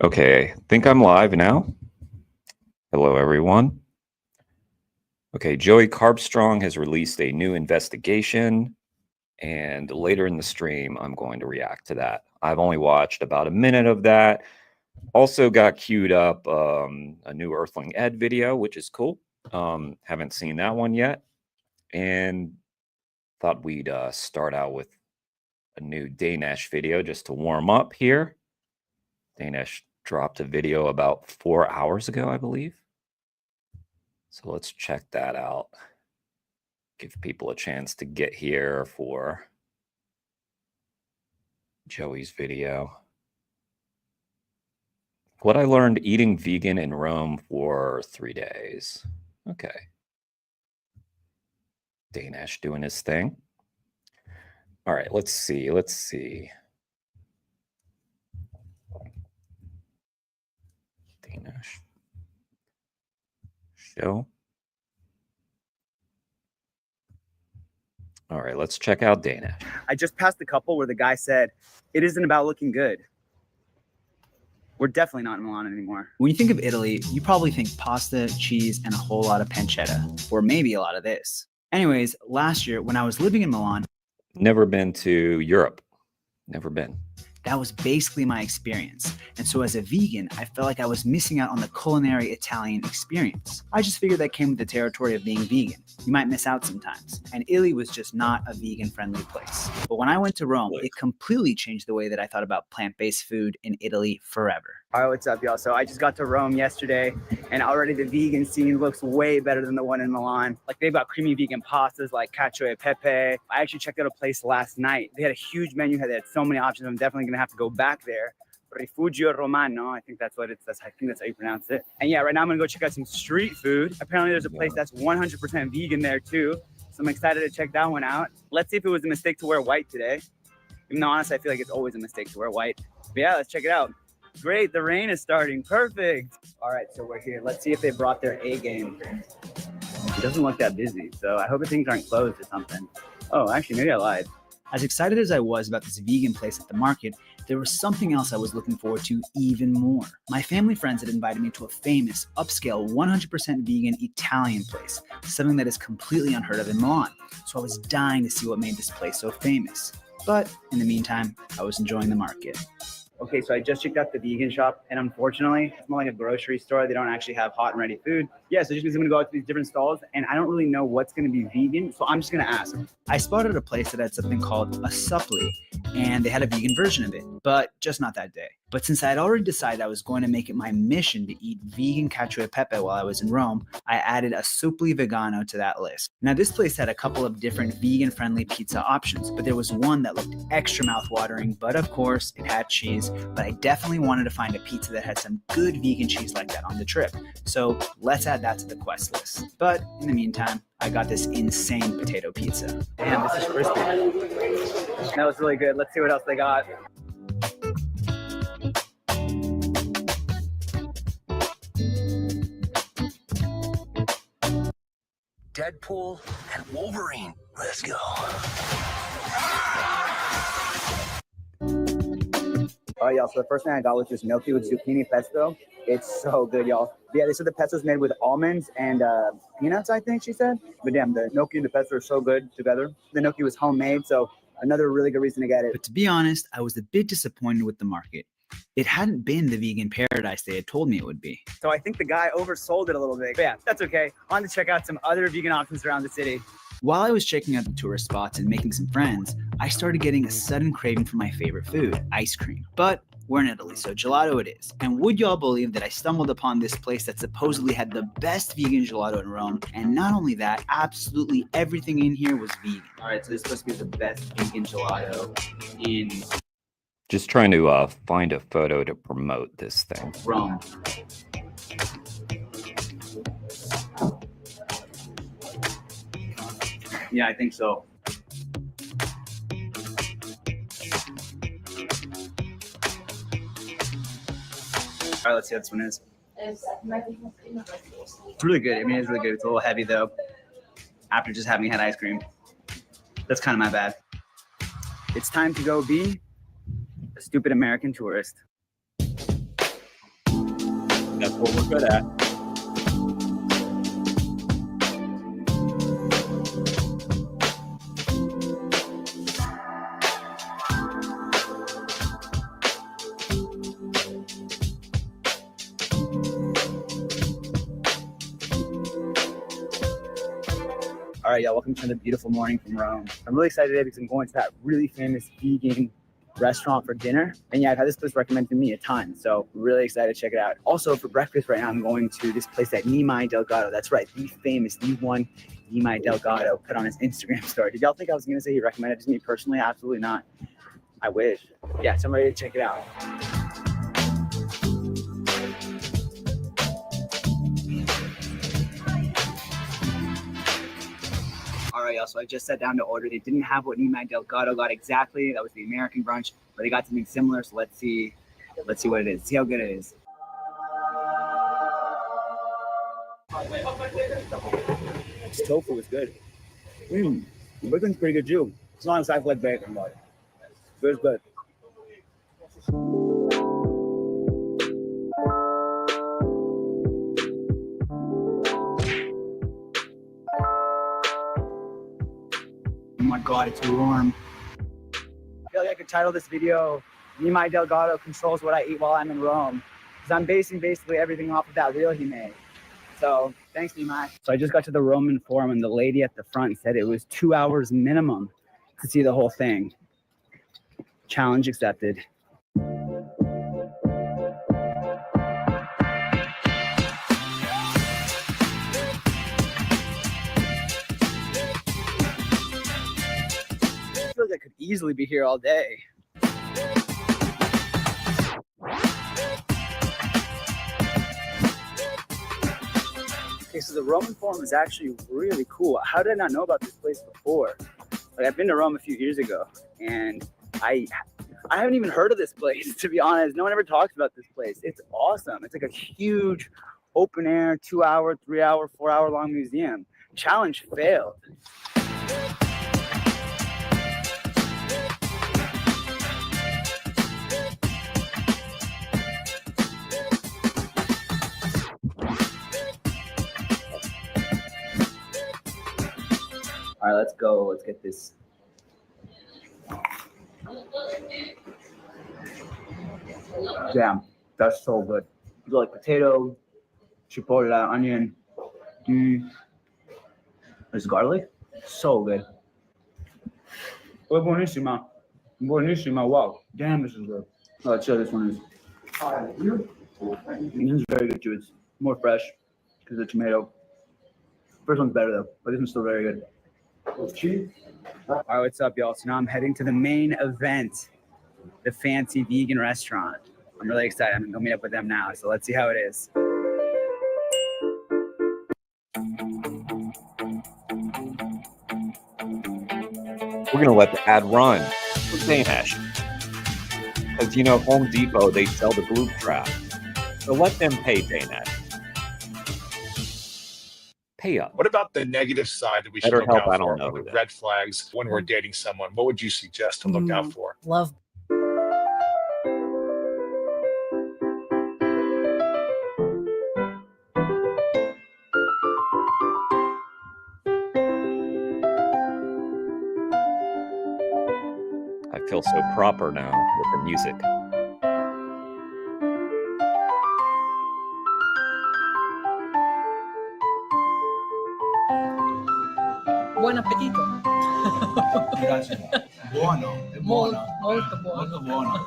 Okay, I think I'm live now. Hello, everyone. Okay, Joey Carbstrong has released a new investigation, and later in the stream, I'm going to react to that. I've only watched about a minute of that. Also got queued up a new Earthling Ed video, which is cool. Haven't seen that one yet, and thought we'd start out with a new Danesh video just to warm up here. Danesh dropped a video about 4 hours ago, I believe. So let's check that out. Give people a chance to get here for Joey's video. What I learned eating vegan in Rome for 3 days. Okay. Danesh doing his thing. All right, let's see. Danesh. Show. All right, let's check out Danesh. I just passed a couple where the guy said, it isn't about looking good. We're definitely not in Milan anymore. When you think of Italy, you probably think pasta, cheese, and a whole lot of pancetta, or maybe a lot of this. Anyways, last year when I was living in Milan, Never been to Europe. Never been. that was basically my experience. And so as a vegan, I felt like I was missing out on the culinary Italian experience. I just figured that came with the territory of being vegan. You might miss out sometimes. And Italy was just not a vegan-friendly place. But when I went to Rome, it completely changed the way that I thought about plant-based food in Italy forever. All right, what's up, y'all? So I just got to Rome yesterday, and already the vegan scene looks way better than the one in Milan. Like, they've got creamy vegan pastas like cacio e pepe. I actually checked out a place last night. They had a huge menu. They had so many options. I'm definitely gonna have to go back there. Refugio Romano, I think that's what it's. I think that's how you pronounce it. And yeah, right now I'm gonna go check out some street food. Apparently, there's a place that's 100% vegan there too. So I'm excited to check that one out. Let's see if it was a mistake to wear white today. Even though honestly, I feel like it's always a mistake to wear white. But yeah, let's check it out. Great, the rain is starting. Perfect. All right, so we're here. Let's see if they brought their A game. It doesn't look that busy, so I hope the things aren't closed or something. Oh, actually, maybe I lied. As excited as I was about this vegan place at the market, there was something else I was looking forward to even more. My family friends had invited me to a famous, upscale, 100% vegan Italian place, something that is completely unheard of in Milan. So I was dying to see what made this place so famous. But in the meantime, I was enjoying the market. Okay, so I just checked out the vegan shop, and unfortunately, it's more like a grocery store. They don't actually have hot and ready food. Yeah, so just means I'm gonna go out to these different stalls, and I don't really know what's gonna be vegan, so I'm just gonna ask. I spotted a place that had something called a suppli, and they had a vegan version of it, but just not that day. But since I had already decided I was going to make it my mission to eat vegan cacio e pepe while I was in Rome, I added a suppli vegano to that list. Now, this place had a couple of different vegan-friendly pizza options, but there was one that looked extra mouth-watering, but of course, it had cheese. But I definitely wanted to find a pizza that had some good vegan cheese like that on the trip. So let's add that to the quest list. But in the meantime, I got this insane potato pizza. Damn, this is crispy. That was really good. Let's see what else they got. Deadpool and Wolverine. Let's go. All right, y'all, so the first thing I got was just gnocchi with zucchini pesto. It's so good, y'all. But yeah, they said the pesto's made with almonds and peanuts, I think she said. But damn, the gnocchi and the pesto are so good together. The gnocchi was homemade, so another really good reason to get it. But to be honest, I was a bit disappointed with the market. It hadn't been the vegan paradise they had told me it would be. So I think the guy oversold it a little bit. But yeah, that's okay. On to check out some other vegan options around the city. While I was checking out the tourist spots and making some friends, I started getting a sudden craving for my favorite food, ice cream. But we're in Italy, so gelato it is. And would y'all believe that I stumbled upon this place that supposedly had the best vegan gelato in Rome? And not only that, absolutely everything in here was vegan. All right, so this is supposed to be the best vegan gelato in Just trying to find a photo to promote this thing. Rome. Yeah, I think so. All right, let's see what this one is. It's really good. I mean, it's really good. It's a little heavy though. After just having had ice cream, that's kind of my bad. It's time to go be a stupid American tourist. That's what we're good at. All right, y'all, welcome to another beautiful morning from Rome. I'm really excited today because I'm going to that really famous vegan restaurant for dinner. And yeah, I've had this place recommended to me a ton, so really excited to check it out. Also, for breakfast right now, I'm going to this place at Nimai Delgado. That's right, the famous, the one Nimai Delgado put on his Instagram story. Did y'all think I was gonna say he recommended it to me personally? Absolutely not. I wish. Yeah, so I'm ready to check it out. All right, y'all, so I just sat down to order. They didn't have what Nimai Delgado got exactly. That was the American brunch, but they got something similar, so let's see what it is. See how good it is. This tofu is good. The bacon's pretty good too. It's not exactly like bacon, but it's good. Oh my God, it's warm. I feel like I could title this video, Nimai Delgado controls what I eat while I'm in Rome. Because I'm basing basically everything off of that reel he made. So thanks, Nimai. So I just got to the Roman Forum and the lady at the front said it was 2 hours minimum to see the whole thing. Challenge accepted. I feel like I could easily be here all day. Okay, so the Roman Forum is actually really cool. How did I not know about this place before? Like, I've been to Rome a few years ago, and I haven't even heard of this place, to be honest. No one ever talks about this place. It's awesome. It's like a huge open air, 2 hour, 3 hour, 4 hour long museum. Challenge failed. All right, let's go. Let's get this. Damn, that's so good. You got like potato, chipotle, onion. There's garlic. So good. Oh, buonissima. Buonissima. Wow. Damn, this is good. Oh, let's see how this one is. This is very good too. It's more fresh because of the tomato. First one's better though, but this one's still very good. Cheese. All right, what's up, y'all? So now I'm heading to the main event, the fancy vegan restaurant. I'm really excited. I'm gonna go meet up with them now. So let's see how it is. We're gonna let the ad run for Danish. Because you know, Home Depot, they sell the glue trap. So let them pay Danish. Pay up. What about the negative side that we should Better look help, out I don't for? know What are that. red flags when we're dating someone? What would you suggest to look out for? Love. I feel so proper now with the music. Buon appetito. Grazie. Buono. È buono. Molto buono. Molto buono.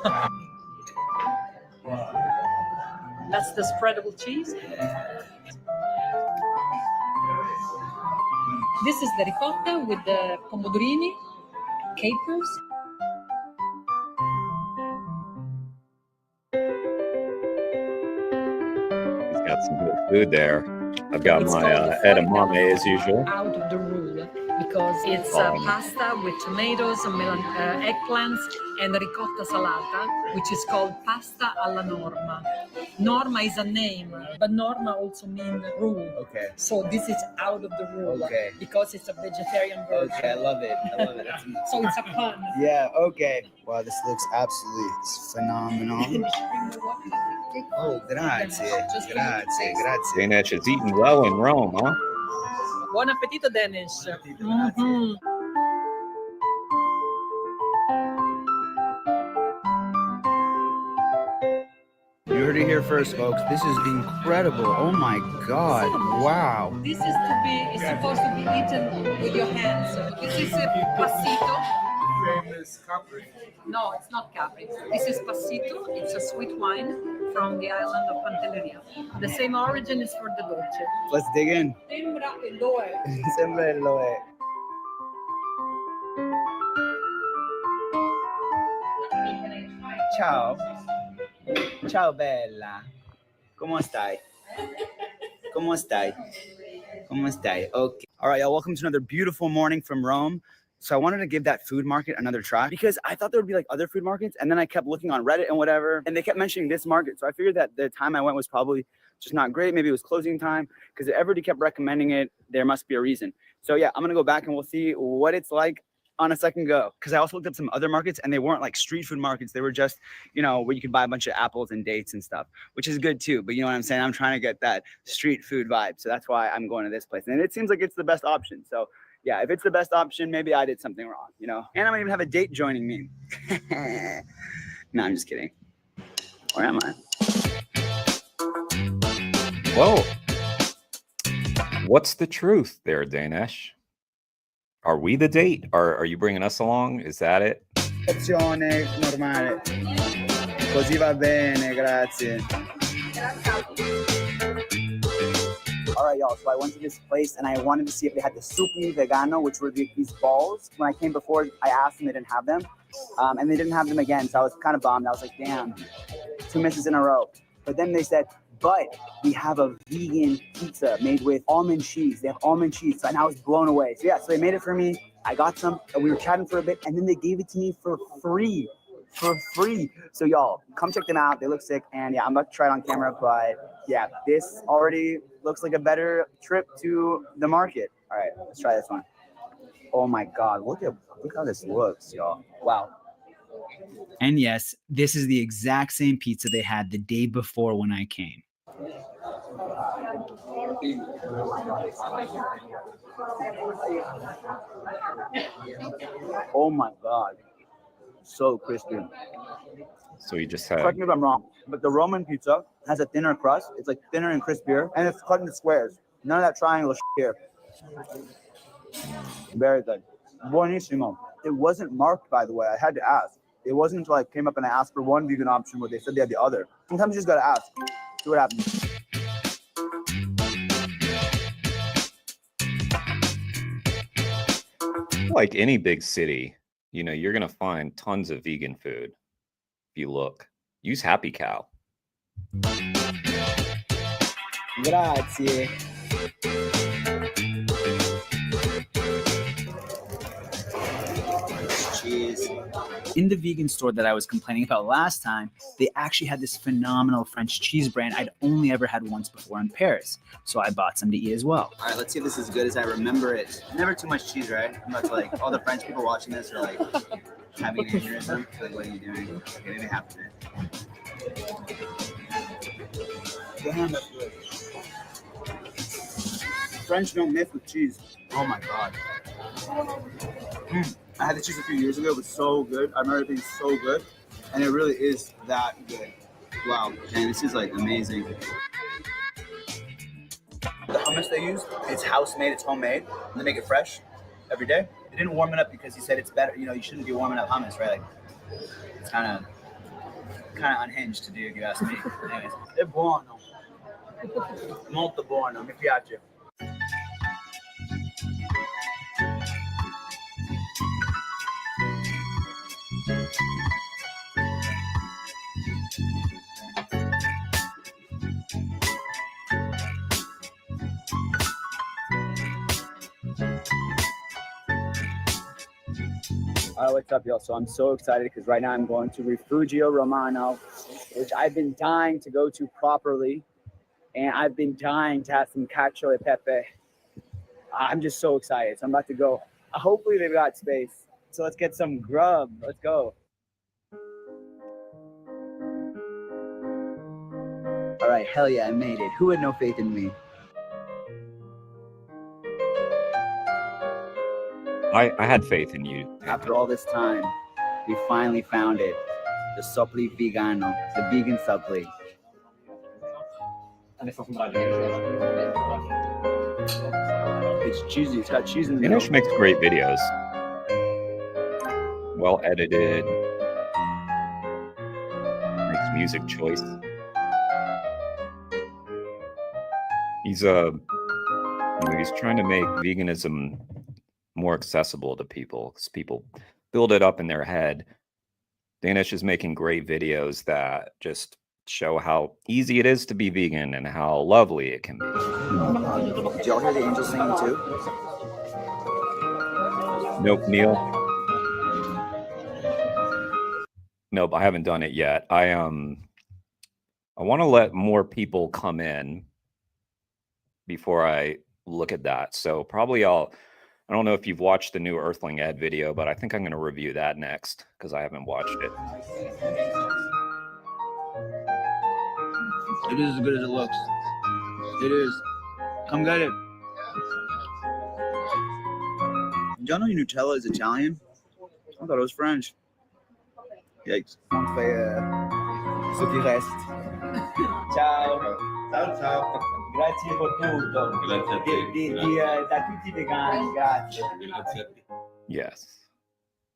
That's the spreadable cheese. This is the ricotta with the pomodorini, capers. Got some good food there. I've got It's my called the edamame as usual. Out of the rule. because it's Oh. pasta with tomatoes, eggplants, and ricotta salata, which is called pasta alla norma. Norma is a name, but norma also means rule. Okay. So this is out of the rule Okay. because it's a vegetarian version. Okay, I love it. I love it. That's So it's a pun. yeah, okay. Wow, this looks absolutely phenomenal. Oh, grazie. Grazie, grazie. Dinesh is eating well in Rome, huh? Buon appetito, Danish. Mhm. You heard it here first, folks. This is incredible. Oh my god. Wow. This is supposed to be eaten with your hands. This is a passito. Famous Capri. No, it's not Capri. This is passito. It's a sweet wine from the island of Pantelleria. The same origin is for the dolce. Let's dig in. Sembra e lo è. Sembra lo è. Ciao. Ciao bella. ¿Cómo stai? ¿Cómo stai? ¿Cómo stai? Okay. All right, y'all. Welcome to another beautiful morning from Rome. So I wanted to give that food market another try because I thought there would be like other food markets, and then I kept looking on Reddit and whatever, and they kept mentioning this market. So I figured that the time I went was probably just not great. Maybe it was closing time because everybody kept recommending it. There must be a reason. So yeah, I'm gonna go back and we'll see what it's like on a second go. Because I also looked up some other markets and they weren't like street food markets. They were just, you know, where you could buy a bunch of apples and dates and stuff, which is good too. But you know what I'm saying? I'm trying to get that street food vibe. So that's why I'm going to this place. And it seems like it's the best option. So yeah, if it's the best option, maybe I did something wrong, you know? And I might even have a date joining me. No, I'm just kidding. Or am I? Well, what's the truth there, Dinesh? Are we the date? Are you bringing us along? Is that it? Opzione normale. Così va bene, grazie. All right, y'all. So I went to this place and I wanted to see if they had the supli vegano, which were these balls. When I came before, I asked them, they didn't have them. And they didn't have them again. So I was kind of bummed. I was like, damn, 2 misses in a row. But then they said, but we have a vegan pizza made with almond cheese. They have almond cheese. And I was blown away. So yeah, so they made it for me. I got some and we were chatting for a bit and then they gave it to me for free. So y'all, come check them out. They look sick. And yeah, I'm about to try it on camera, but yeah, this already looks like a better trip to the market. All right, let's try this one. Oh my God, look how this looks, y'all. Wow. And yes, this is the exact same pizza they had the day before when I came. Oh my God, so crispy. So you just Correct had me if I'm wrong, but the Roman pizza has a thinner crust. It's like thinner and crispier, and it's cut into squares. None of that triangle here. Very good. Buonissimo. It wasn't marked, by the way. I had to ask. It wasn't until I came up and I asked for one vegan option where they said they had the other. Sometimes you just gotta ask. See what happens. like any big city, you know, you're going to find tons of vegan food. If you look, use Happy Cow. Grazie. Cheese. In the vegan store that I was complaining about last time, they actually had this phenomenal French cheese brand I'd only ever had once before in Paris. So I bought some to eat as well. All right, let's see if this is as good as I remember it. Never too much cheese, right? I'm not like all the French people watching this are like having an aneurysm. Like, what are you doing? Okay, maybe half of it. Damn, that's good. French don't mix with cheese. Oh my God. I had the cheese a few years ago. It was so good. I remember it being so good. And it really is that good. Wow. Man, this is like amazing. The hummus they use, it's house made, it's homemade. And they make it fresh every day. They didn't warm it up because he said it's better. You know, you shouldn't be warming up hummus, right? Like, it's kind of unhinged to do, if you ask me. Anyways. È buono. Molto buono. Mi piace. All right, what's up, y'all? So I'm so excited because right now I'm going to Refugio Romano, which I've been dying to go to properly, and I've been dying to have some cacio e pepe. I'm just so excited. So I'm about to go. Hopefully they've got space. So let's get some grub. Let's go. All right, hell yeah, I made it. Who had no faith in me? I had faith in you. After all this time, we finally found it. The suppli vegano, the vegan suppli. It's cheesy. It's got cheese in the Dinesh middle. makes great videos. Well edited. Nice music choice. He's he's trying to make veganism more accessible to people because people build it up in their head. Danish is making great videos that just show how easy it is to be vegan and how lovely it can be. Did y'all hear the angels singing too? Nope, Neil. Nope, I haven't done it yet. I want to let more people come in before I look at that. So probably I don't know if you've watched the new Earthling Ed video, but I think I'm going to review that next because I haven't watched it. It is as good as it looks. It is. Come get it. Did y'all know Nutella is Italian? I thought it was French. Yikes. On fait ce qui reste. Ciao. Ciao, ciao. Grazie per tutto. Da tutti i vegani, grazie. Yes.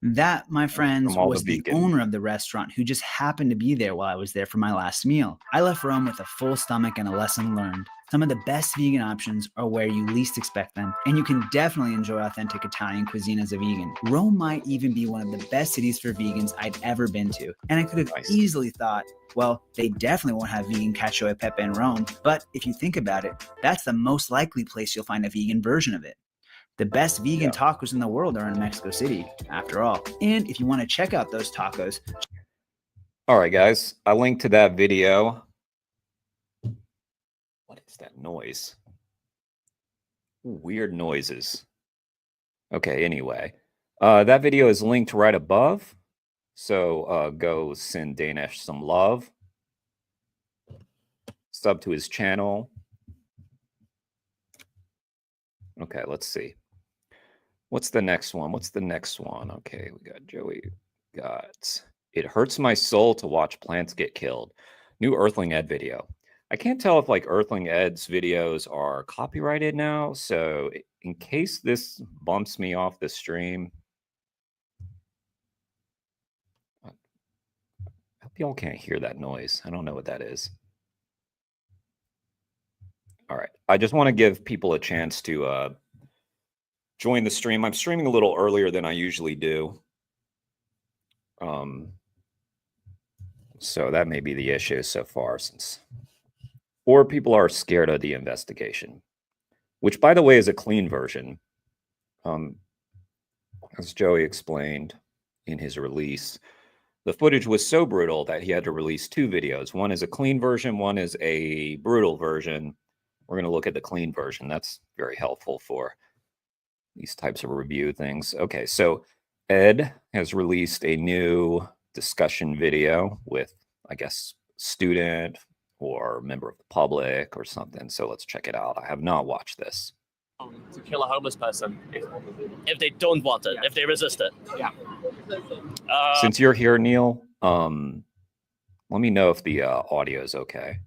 That, my friends, From all the was the vegan. owner of the restaurant who just happened to be there while I was there for my last meal. I left Rome with a full stomach and a lesson learned. Some of the best vegan options are where you least expect them, and you can definitely enjoy authentic Italian cuisine as a vegan. Rome might even be one of the best cities for vegans I'd ever been to, and I could have Nice. easily thought, well, they definitely won't have vegan cacio e pepe in Rome, but if you think about it, that's the most likely place you'll find a vegan version of it. The best vegan tacos in the world are in Mexico City, after all. And if you want to check out those tacos, All right, guys. I linked to that video. What is that noise? Ooh, weird noises. Okay, anyway. That video is linked right above. So go send Danish some love. Sub to his channel. Okay, let's see. What's the next one? What's the next one? Okay, we got Joey. Got It Hurts My Soul to Watch Plants Get Killed. New Earthling Ed video. I can't tell if like Earthling Ed's videos are copyrighted now. So in case this bumps me off the stream, I hope y'all can't hear that noise. I don't know what that is. All right. I just want to give people a chance to join the stream. I'm streaming a little earlier than I usually do. So that may be the issue so far, or people are scared of the investigation, which, by the way, is a clean version. As Joey explained in his release, the footage was so brutal that he had to release two videos. One is a clean version, one is a brutal version. We're going to look at the clean version. That's very helpful for these types of review things. Okay, so Ed has released a new discussion video with, I guess, student or member of the public or something. So let's check it out. I have not watched this. To kill a homeless person if they don't want it, if they resist it. Yeah. Since you're here, Neil, let me know if the audio is okay.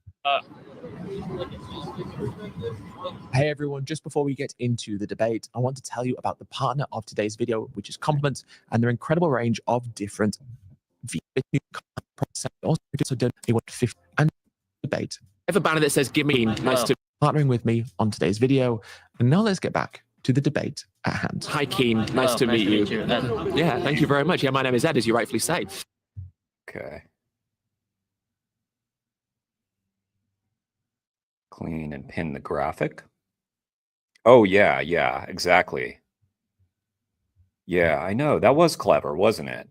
Hey everyone, just before we get into the debate, I want to tell you about the partner of today's video, which is Compliment, and their incredible range of different also did a 150 and debate. I have a banner that says "Give me nice to partnering with me on today's video." And now let's get back to the debate at hand. Hi Keen, nice to meet you. Yeah, thank you very much. Yeah, my name is Ed, as you rightfully say. Okay. Clean and pin the graphic. Oh, yeah, exactly. Yeah, I know. That was clever, wasn't it?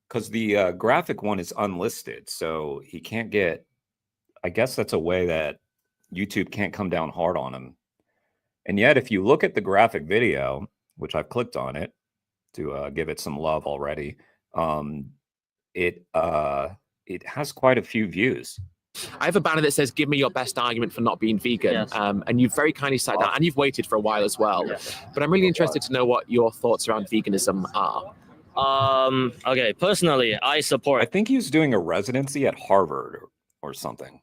Because the graphic one is unlisted, so he can't get. I guess that's a way that YouTube can't come down hard on him. And yet, if you look at the graphic video, which I've clicked on it to give it some love already, it has quite a few views. I have a banner that says, give me your best argument for not being vegan. Yes. And you've very kindly cited that, and you've waited for a while as well. Yes. But I'm really interested to know what your thoughts around veganism are. Okay, personally, I I support think he was doing a residency at Harvard or something.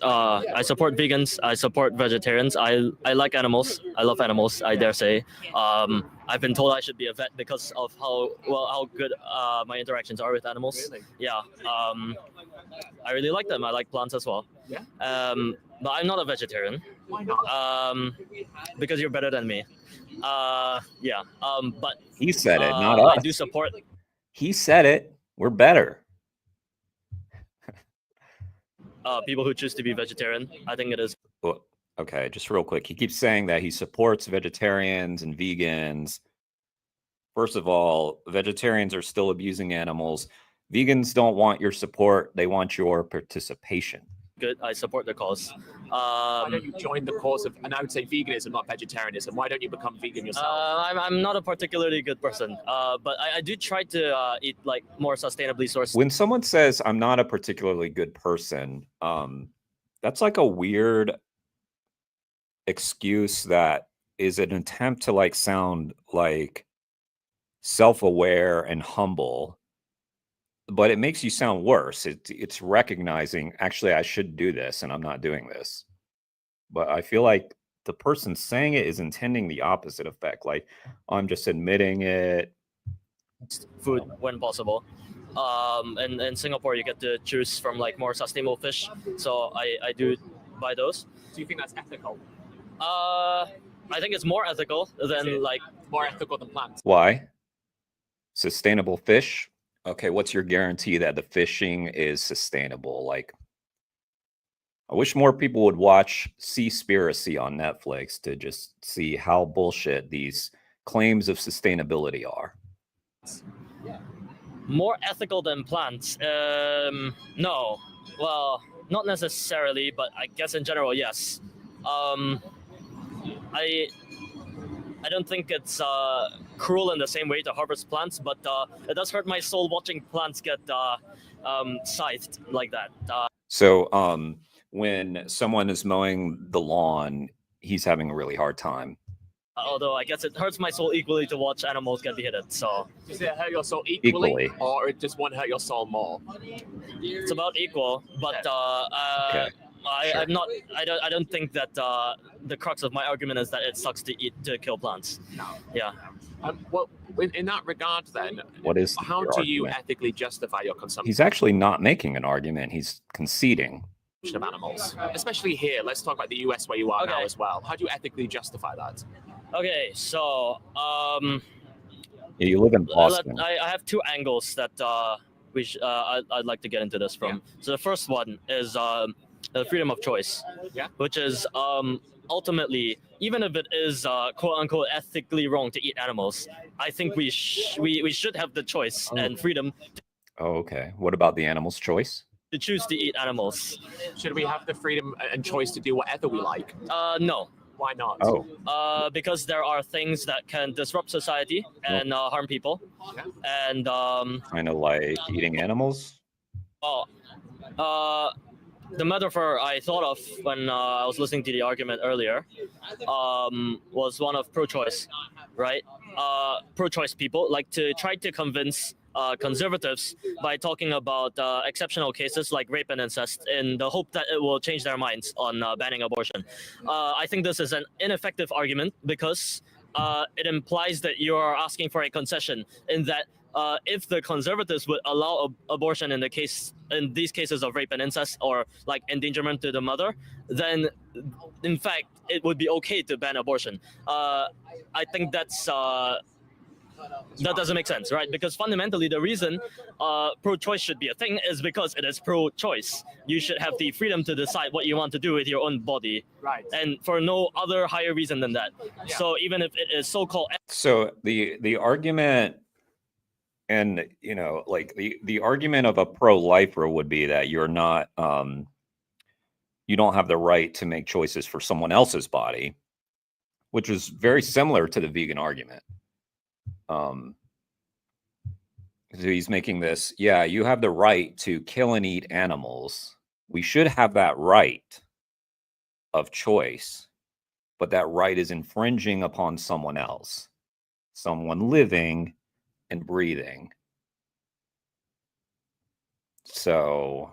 I support vegans. I support vegetarians. I like animals. I love animals. I dare say. I've been told I should be a vet because of how good my interactions are with animals. Really? Yeah. I really like them. I like plants as well. Yeah. But I'm not a vegetarian. Why not? Because you're better than me. Yeah. But He said it, not I us. do support. He said it. We're better. People who choose to be vegetarian. I think it is. Well, okay, just real quick. He keeps saying that he supports vegetarians and vegans. First of all, vegetarians are still abusing animals. Vegans don't want your support. They want your participation. Good. I support the cause. Why don't you join the cause of, and I would say veganism, not vegetarianism. Why don't you become vegan yourself? I'm not a particularly good person, but I do try to eat like more sustainably sourced. When someone says I'm not a particularly good person, that's like a weird excuse that is an attempt to like sound like self-aware and humble, but it makes you sound worse. It's recognizing, actually, I should do this and I'm not doing this. But I feel like the person saying it is intending the opposite effect. Like, I'm just admitting it. Food when possible. And in Singapore, you get to choose from like more sustainable fish. So I do buy those. Do you think that's ethical? I think it's more ethical than like More ethical than plants? Why? Sustainable fish? Okay, what's your guarantee that the fishing is sustainable? Like, I wish more people would watch Seaspiracy on Netflix to just see how bullshit these claims of sustainability are. more ethical than plants. No, well, not necessarily, but I guess in general, yes. I don't think it's cruel in the same way to harvest plants, but it does hurt my soul watching plants get scythed like that. So when someone is mowing the lawn, he's having a really hard time. Although I guess it hurts my soul equally to watch animals get beheaded. So Does it hurt your soul equally, Equally. or it just won't hurt your soul more? it's about equal, but Okay. Sure. I'm not. I don't think that the crux of my argument is that it sucks to kill plants. No. Yeah. Well, in that regard, then, What is how your do you argument? ethically justify your consumption He's actually not making an argument. He's conceding. of animals, especially here? Let's talk about the US where you are now Okay. as well. How do you ethically justify that? Okay. So Yeah, you live in Boston. I have two angles that I'd like to get into this from. So the first one is the freedom of choice, which is ultimately, even if it is quote unquote ethically wrong to eat animals, I think we should have the choice and freedom Oh, okay. What about the animal's choice? to choose to eat animals. Should we have the freedom and choice to do whatever we like? No. Why not? Oh, Because there are things that can disrupt society and harm people, and kind of like eating animals. the metaphor I thought of when I was listening to the argument earlier was one of pro-choice, right? Pro-choice people like to try to convince conservatives by talking about exceptional cases like rape and incest in the hope that it will change their minds on banning abortion. I think this is an ineffective argument because it implies that you are asking for a concession in that if the conservatives would allow abortion in these cases of rape and incest or like endangerment to the mother, then in fact it would be okay to ban abortion. I think that's That doesn't make sense, right? Because fundamentally, the reason pro-choice should be a thing is because it is pro-choice. You should have the freedom to decide what you want to do with your own body, Right. and for no other higher reason than that. So even if it is so-called So the argument, and you know, like the argument of a pro-lifer would be that you're not you don't have the right to make choices for someone else's body, which is very similar to the vegan argument. So he's making this, yeah, you have the right to kill and eat animals. We should have that right of choice, but that right is infringing upon someone else, someone living and breathing. So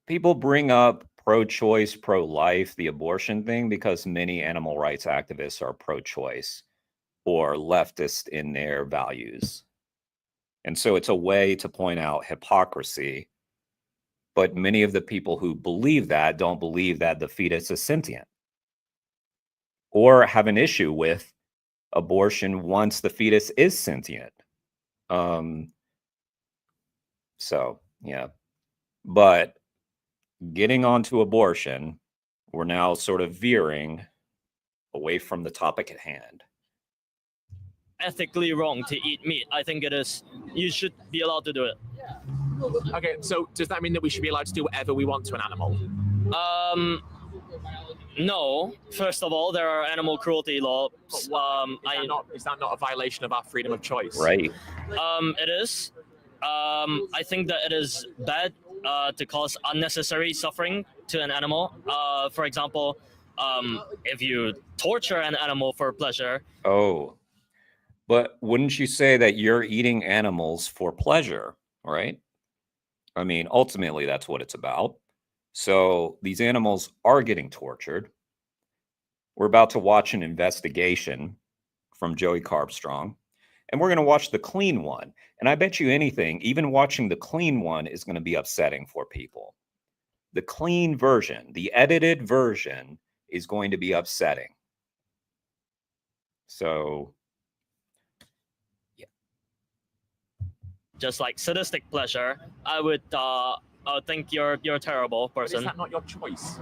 people bring up pro-choice, pro-life, the abortion thing, because many animal rights activists are pro-choice or leftist in their values. And so it's a way to point out hypocrisy. But many of the people who believe that don't believe that the fetus is sentient or have an issue with abortion once the fetus is sentient. So, yeah. But getting onto abortion, we're now sort of veering away from the topic at hand. ethically wrong to eat meat. I think it is. You should be allowed to do it. Okay, so does that mean that we should be allowed to do whatever we want to an animal? No. First of all, there are animal cruelty laws. Is that not a violation of our freedom of choice? Right. It is. I think that it is bad to cause unnecessary suffering to an animal. For example, if you torture an animal for pleasure. Oh, but wouldn't you say that you're eating animals for pleasure, right? I mean, ultimately, that's what it's about. So these animals are getting tortured. We're about to watch an investigation from Joey Carbstrong, and we're going to watch the clean one. And I bet you anything, even watching the clean one is going to be upsetting for people. The clean version, the edited version, is going to be upsetting. So, yeah. Just like sadistic pleasure, I would think you're a terrible person. But is that not your choice?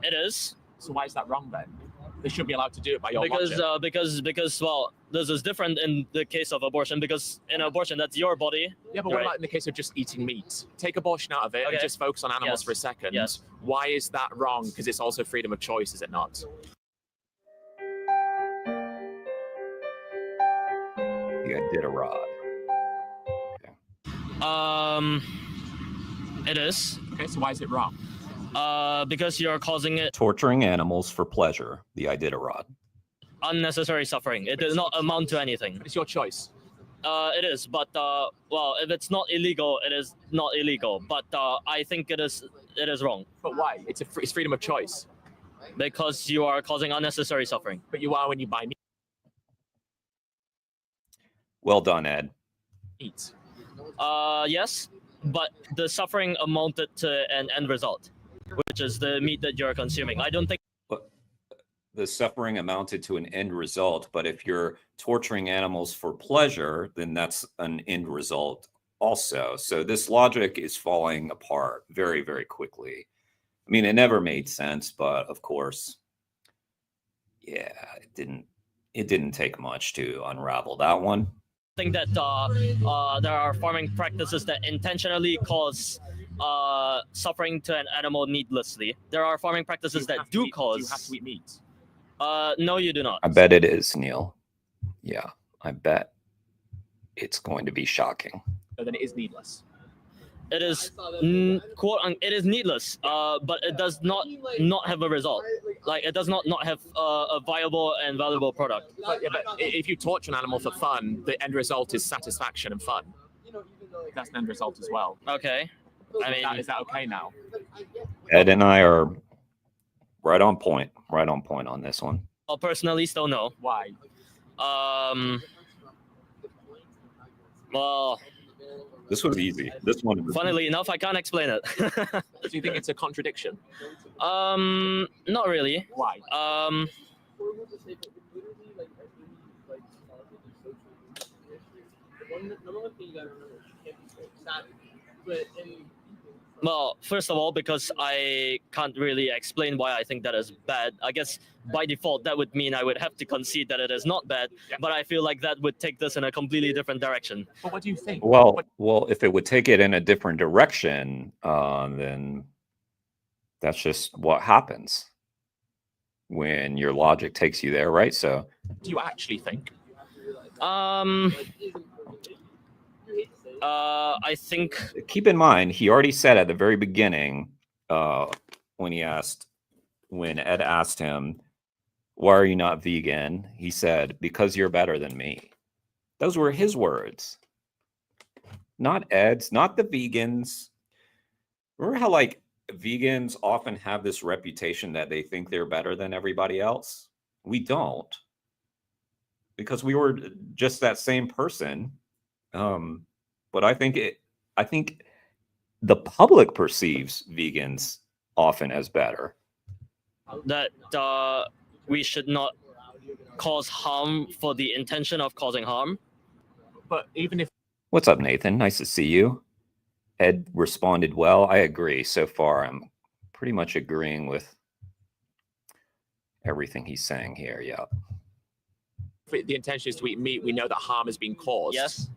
It is. So why is that wrong then? They should be allowed to do it by your because logic. Because well, this is different in the case of abortion, because in abortion that's your body. Yeah, but what about in the case of just eating meat? Take abortion out of it and just focus on animals for a second. Yes. Why is that wrong? Because it's also freedom of choice, is it not? The Iditarod. It is. Okay, so why is it wrong? Because you're causing it Torturing animals for pleasure, the Iditarod. unnecessary suffering. It does not amount to anything. It's your choice. It is, but well, if it's not illegal, it is not illegal. But I think it is wrong. But why? It's freedom of choice. Because you are causing unnecessary suffering. But you are when you buy meat. Well done, Ed. Eat. Yes, but the suffering amounted to an end result, which is the meat that you're consuming. I don't think the suffering amounted to an end result, but if you're torturing animals for pleasure, then that's an end result also. So this logic is falling apart very, very quickly. I mean, it never made sense, but of course, yeah, it didn't take much to unravel that one. I think that there are farming practices that intentionally cause suffering to an animal needlessly. There are farming practices that do cause. Do you have to eat meat? No, you do not. I bet it is, Neil. Yeah, I bet it's going to be shocking. So then it is needless. It is it is needless, but it does not have a result. Like, it does not have a viable and valuable product. But if you torture an animal for fun, the end result is satisfaction and fun. That's an end result as well. Okay. I mean, is that okay now? Ed and I are right on point on this one. I'll personally still no. Why? Well, this was easy. This one. Funnily enough, I can't explain it. Do you think it's a contradiction? Not really. Why? Well, first of all, because I can't really explain why I think that is bad. I guess by default that would mean I would have to concede that it is not bad. Yeah. But I feel like that would take this in a completely different direction. But what do you think? Well, if it would take it in a different direction, then that's just what happens when your logic takes you there, right? So, Do you actually think? I think keep in mind, he already said at the very beginning, when Ed asked him, "Why are you not vegan?" He said, "Because you're better than me." Those were his words, not Ed's, not the vegans. Remember how like vegans often have this reputation that they think they're better than everybody else? We don't, because we were just that same person. But I think the public perceives vegans often as better. that we should not cause harm for the intention of causing harm. But even if What's up, Nathan? Nice to see you. Ed responded well. I agree. So far, I'm pretty much agreeing with everything he's saying here. Yeah. the intention is to eat meat, we know that harm has been caused. Yes.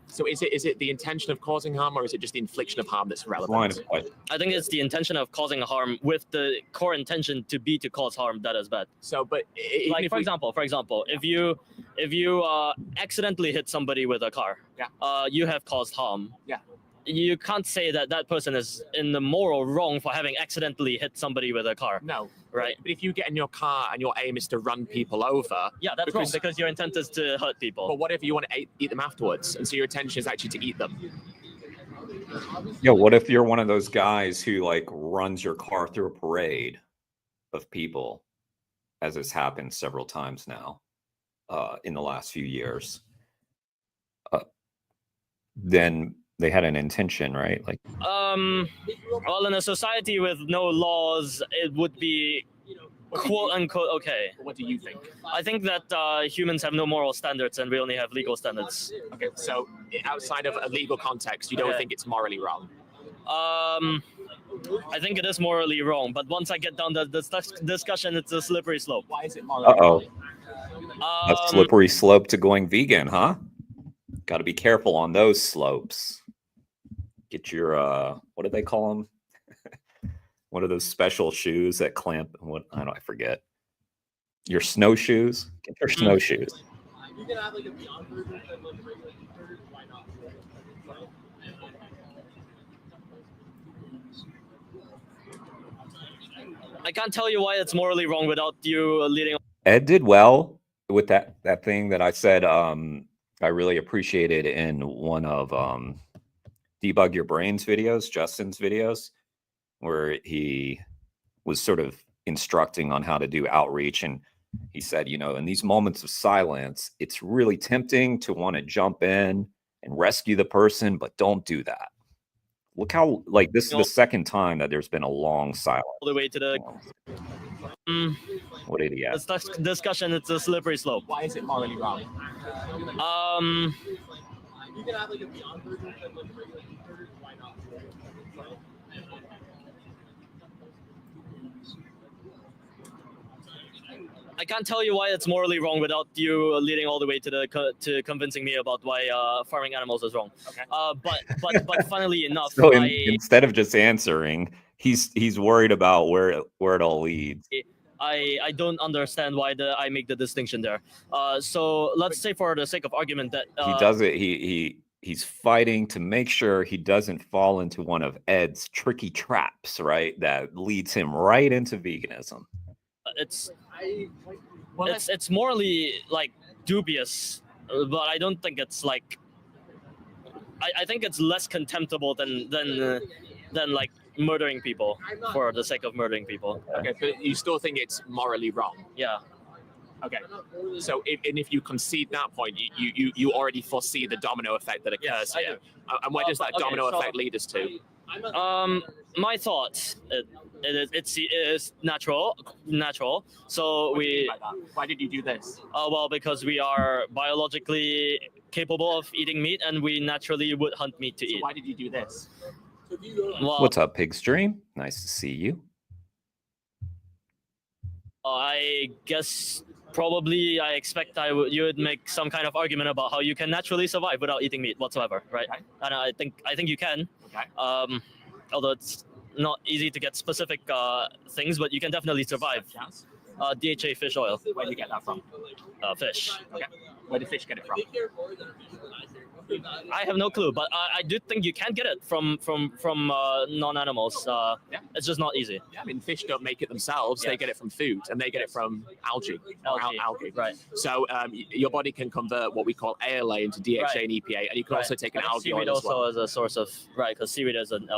So is it the intention of causing harm, or is it just the infliction of harm that's Line relevant? of question. I think it's the intention of causing harm with the core intention to be to cause harm that is bad. So, but even Like if for example, if you accidentally hit somebody with a car, Yeah. you have caused harm. Yeah. You can't say that that person is in the moral wrong for having accidentally hit somebody with a car, no, right? but if you get in your car and your aim is to run people over, Yeah, that's wrong because your intent is to hurt people. but what if you want to eat them afterwards, and so your intention is actually to eat them? Yo, what if you're one of those guys who like runs your car through a parade of people, as has happened several times now in the last few years? Then they had an intention, right? Like, Well, in a society with no laws, it would be quote unquote okay. What do you think? I think that humans have no moral standards and we only have legal standards. Okay, so outside of a legal context, you don't Okay. think it's morally wrong? I think it is morally wrong, but once I get down this discussion, it's a slippery slope. Why is it morally uh-oh, wrong? a slippery slope to going vegan, huh? Got to be careful on those slopes. Get your what do they call them? What are those special shoes that clamp? What I forget. Your snowshoes. Get your snowshoes. You can have like a Beyond Burger and like a regular burger. Why not? I can't tell you why it's morally wrong without you leading. Ed did well with that thing that I said. I really appreciated in one of Debug Your Brains videos, Justin's videos, where he was sort of instructing on how to do outreach. And he said, in these moments of silence, it's really tempting to want to jump in and rescue the person, but don't do that. Look how, like, this is the second time that there's been a long silence. All the way to the What did he ask? this discussion, it's a slippery slope. Why is it morally wrong? You can have like a Beyond Burger and like a regular burger. Why not? I can't tell you why it's morally wrong without you leading all the way to convincing me about why farming animals is wrong. Okay. But funnily enough, So instead of just answering, he's worried about where it all leads. I don't understand why I make the distinction there. So let's say for the sake of argument that He does it. He's fighting to make sure he doesn't fall into one of Ed's tricky traps, right? That leads him right into veganism. It's morally like dubious, but I don't think it's like. I think it's less contemptible than like murdering people for the sake of murdering people. Okay, but you still think it's morally wrong? Yeah. Okay. So if you concede that point, you already foresee the domino effect that occurs Yes, I here. And where does that domino effect lead us to? My thought it is natural. So Why did you do this? well, because we are biologically capable of eating meat, and we naturally would hunt meat to eat. Why did you do this? Well, What's up, Pigstream? Nice to see you. I guess probably I expect you would make some kind of argument about how you can naturally survive without eating meat whatsoever, right? Okay. And I think you can. Okay. Although it's not easy to get specific things, but you can definitely survive. Chance? DHA fish oil. Where do you get that from? Fish. Okay. Where do fish get it from? I have no clue, but I do think you can get it from non-animals. It's just not easy. Yeah, I mean, fish don't make it themselves. Yeah. They get it from food, and they get it from algae. Algae. Right. So your body can convert what we call ALA into DHA Right. and EPA, and you can also take an algae seaweed oil as well. also as a source of because seaweed is an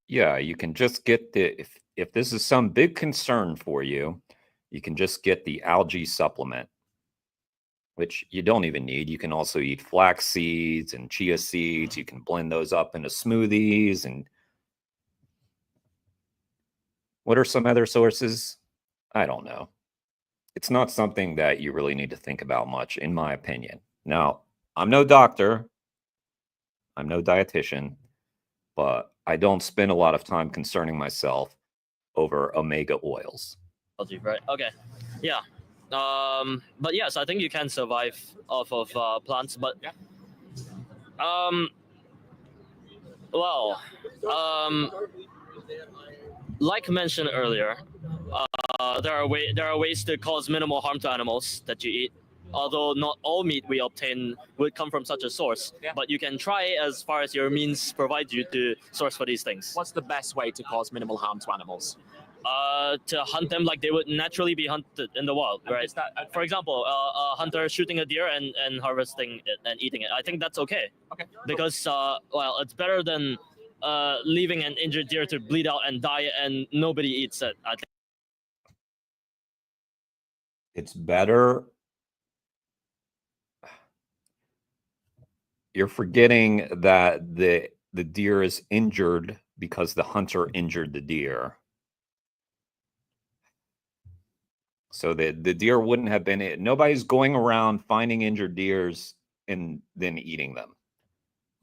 Yeah, you can just get the if this is some big concern for you, you can just get the algae supplement, which you don't even need. You can also eat flax seeds and chia seeds. You can blend those up into smoothies. And what are some other sources? I don't know. It's not something that you really need to think about much, in my opinion. Now, I'm no doctor. I'm no dietitian, but I don't spend a lot of time concerning myself over omega oils. algae, right? Okay, yeah. But yes, I think you can survive off of plants, but like mentioned earlier, there are ways to cause minimal harm to animals that you eat. Although not all meat we obtain would come from such a source, but you can try as far as your means provide you to source for these things. What's the best way to cause minimal harm to animals? To hunt them like they would naturally be hunted in the wild, right? For example, a hunter shooting a deer and harvesting it and eating it. I think that's okay. Okay. Because it's better than leaving an injured deer to bleed out and die and nobody eats it. I think It's better. You're forgetting that the deer is injured because the hunter injured the deer. So the deer wouldn't have been it. Nobody's going around finding injured deers and then eating them.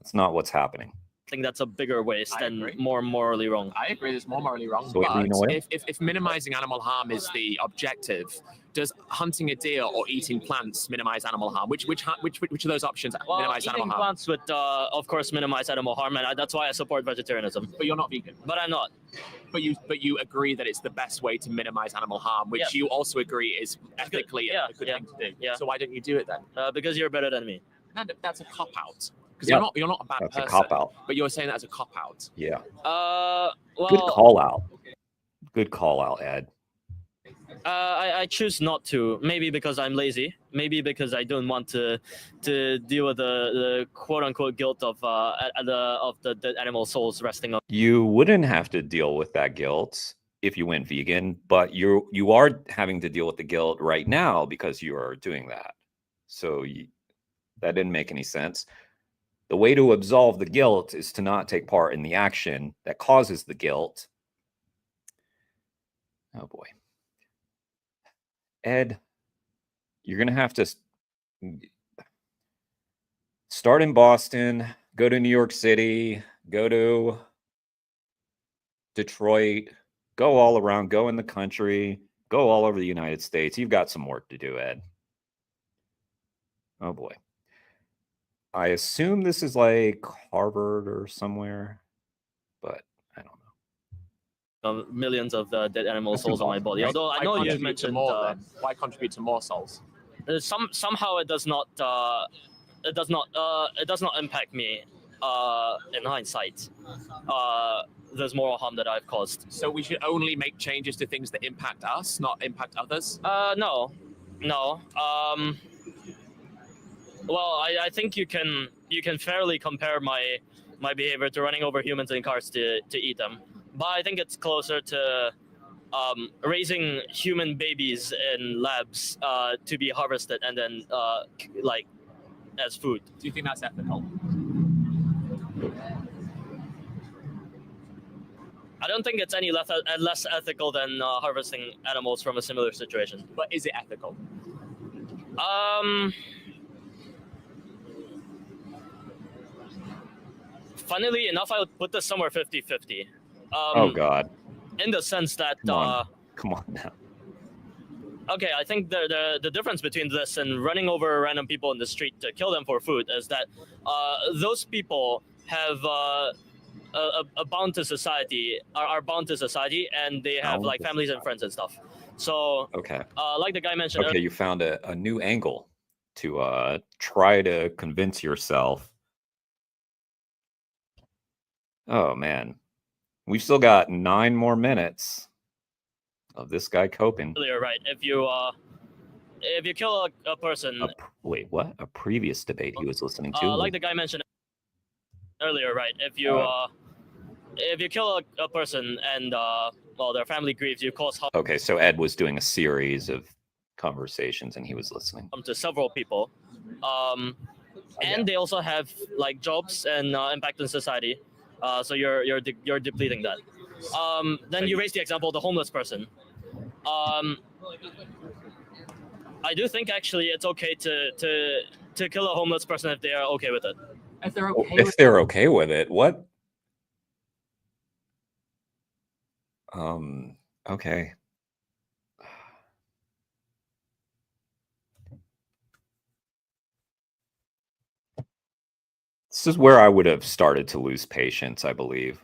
That's not what's happening. I think that's a bigger waste and more morally wrong. I agree, there's more morally wrong. Soybean oil? But if minimizing animal harm is the objective, does hunting a deer or eating plants minimize animal harm? Which of those options minimize animal Eating harm? plants would, of course, minimize animal harm, and that's why I support vegetarianism. But you're not vegan. But I'm not. But you agree that it's the best way to minimize animal harm, which you also agree is ethically a good thing to do. Yeah. So why don't you do it then? Because you're better than me. No, that's a cop out. Because Yeah. you're not a bad That's person. a cop out. But you're saying that as a cop out. Yeah. Well, Good call out. Good call out, Ed. I choose not to. Maybe because I'm lazy. Maybe because I don't want to deal with the quote unquote guilt of the animal souls resting on. You wouldn't have to deal with that guilt if you went vegan, but you are having to deal with the guilt right now because you are doing that. So that didn't make any sense. The way to absolve the guilt is to not take part in the action that causes the guilt. Oh boy. Ed, you're going to have to start in Boston, go to New York City, go to Detroit, go all around, go in the country, go all over the United States. You've got some work to do, Ed. Oh boy. I assume this is like Harvard or somewhere, but I don't know. Millions of dead animal souls on my body. Although I know you mentioned why contribute to more souls? Somehow it does not impact me in hindsight. There's moral harm that I've caused. So we should only make changes to things that impact us, not impact others? No. Well, I think you can fairly compare my behavior to running over humans in cars to eat them. But I think it's closer to raising human babies in labs to be harvested and then as food. Do you think that's ethical? I don't think it's any less ethical than harvesting animals from a similar situation. But is it ethical? Funnily enough, I would put this somewhere 50-50. Oh God! In the sense that Come on now. okay, I think the difference between this and running over random people in the street to kill them for food is that those people have a bound to society, are bound to society, and they have like families and friends and stuff. So Okay. like the guy mentioned. Okay, you found a new angle to try to convince yourself. Oh man, we've still got 9 more minutes of this guy coping. Earlier, right? If you kill a person. Wait, what? A previous debate he was listening to? Like the guy mentioned earlier, right? If you kill a person and well, their family grieves, you cause harm. Okay, so Ed was doing a series of conversations and he was listening To several people, and they also have like jobs and impact on society. So you're depleting that. Then you raise the example of the homeless person. I do think actually it's okay to kill a homeless person if they are okay with it. If they're okay. If they're okay with it, what? Okay. This is where I would have started to lose patience, I believe.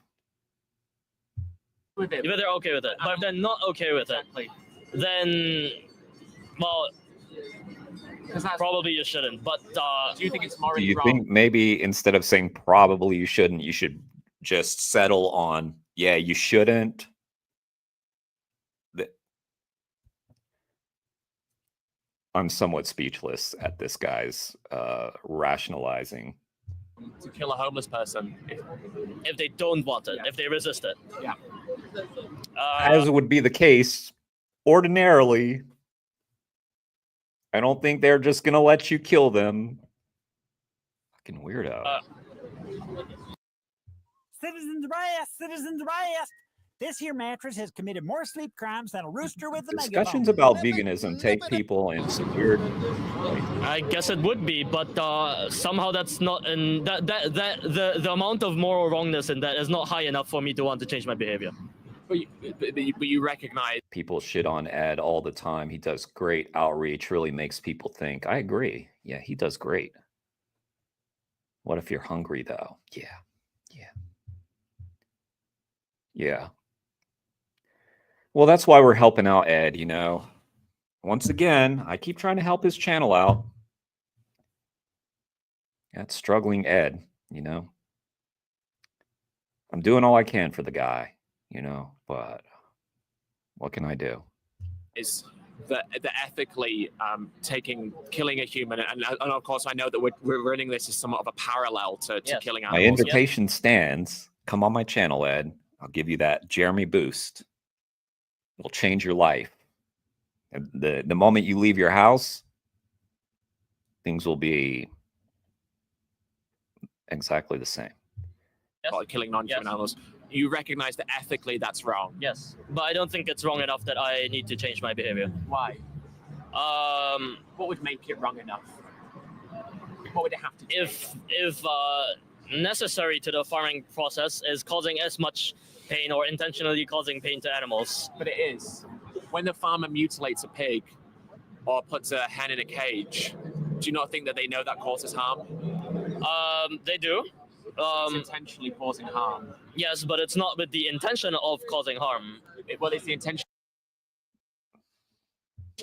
If they're okay with it, but if they're not okay with it, then, well, probably you shouldn't. But do you think it's morally do you wrong? think maybe instead of saying probably you shouldn't, you should just settle on, yeah, you shouldn't? I'm somewhat speechless at this guy's rationalizing. To kill a homeless person if they don't want it, if they resist it. Yeah. As would be the case ordinarily. I don't think they're just gonna let you kill them. Fucking weirdo. Citizens arrest! Citizens arrest! This here mattress has committed more sleep crimes than a rooster with a Discussions megaphone. about veganism take people in some weird. I guess it would be, but somehow that's not, and the amount of moral wrongness in that is not high enough for me to want to change my behavior. But you recognize people shit on Ed all the time. He does great outreach, really makes people think. I agree. Yeah, he does great. What if you're hungry though? Yeah. Well, that's why we're helping out Ed, you know. Once again, I keep trying to help his channel out. That's struggling Ed, you know. I'm doing all I can for the guy, you know, but what can I do? Is the ethically killing a human, and of course I know that we're running this as somewhat of a parallel to killing animals. My invitation stands. Come on my channel, Ed. I'll give you that Jeremy boost. It'll change your life. And the moment you leave your house, things will be exactly the same. Killing non-human animals. You recognize that ethically that's wrong. Yes, but I don't think it's wrong enough that I need to change my behavior. Why? What would make it wrong enough? What would it have to do? If necessary to the farming process is causing as much pain or intentionally causing pain to animals. But it is. When the farmer mutilates a pig or puts a hen in a cage, do you not think that they know that causes harm? They do. It's intentionally causing harm. Yes, but it's not with the intention of causing harm. Well, it's the intention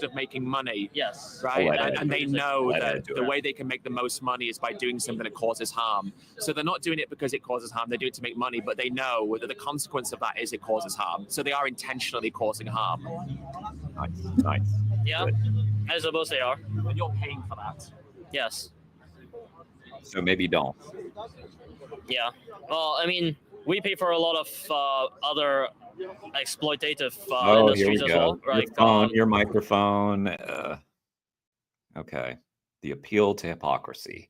of making money. Yes. Right? And they know that the way they can make the most money is by doing something that causes harm. So they're not doing it because it causes harm. They do it to make money, but they know that the consequence of that is it causes harm. So they are intentionally causing harm. Nice. Yeah, I suppose they are. And you're paying for that. Yes. So maybe don't. Yeah. Well, I mean, we pay for a lot of other exploitative industries as well. Your phone, your microphone. Okay. The appeal to hypocrisy.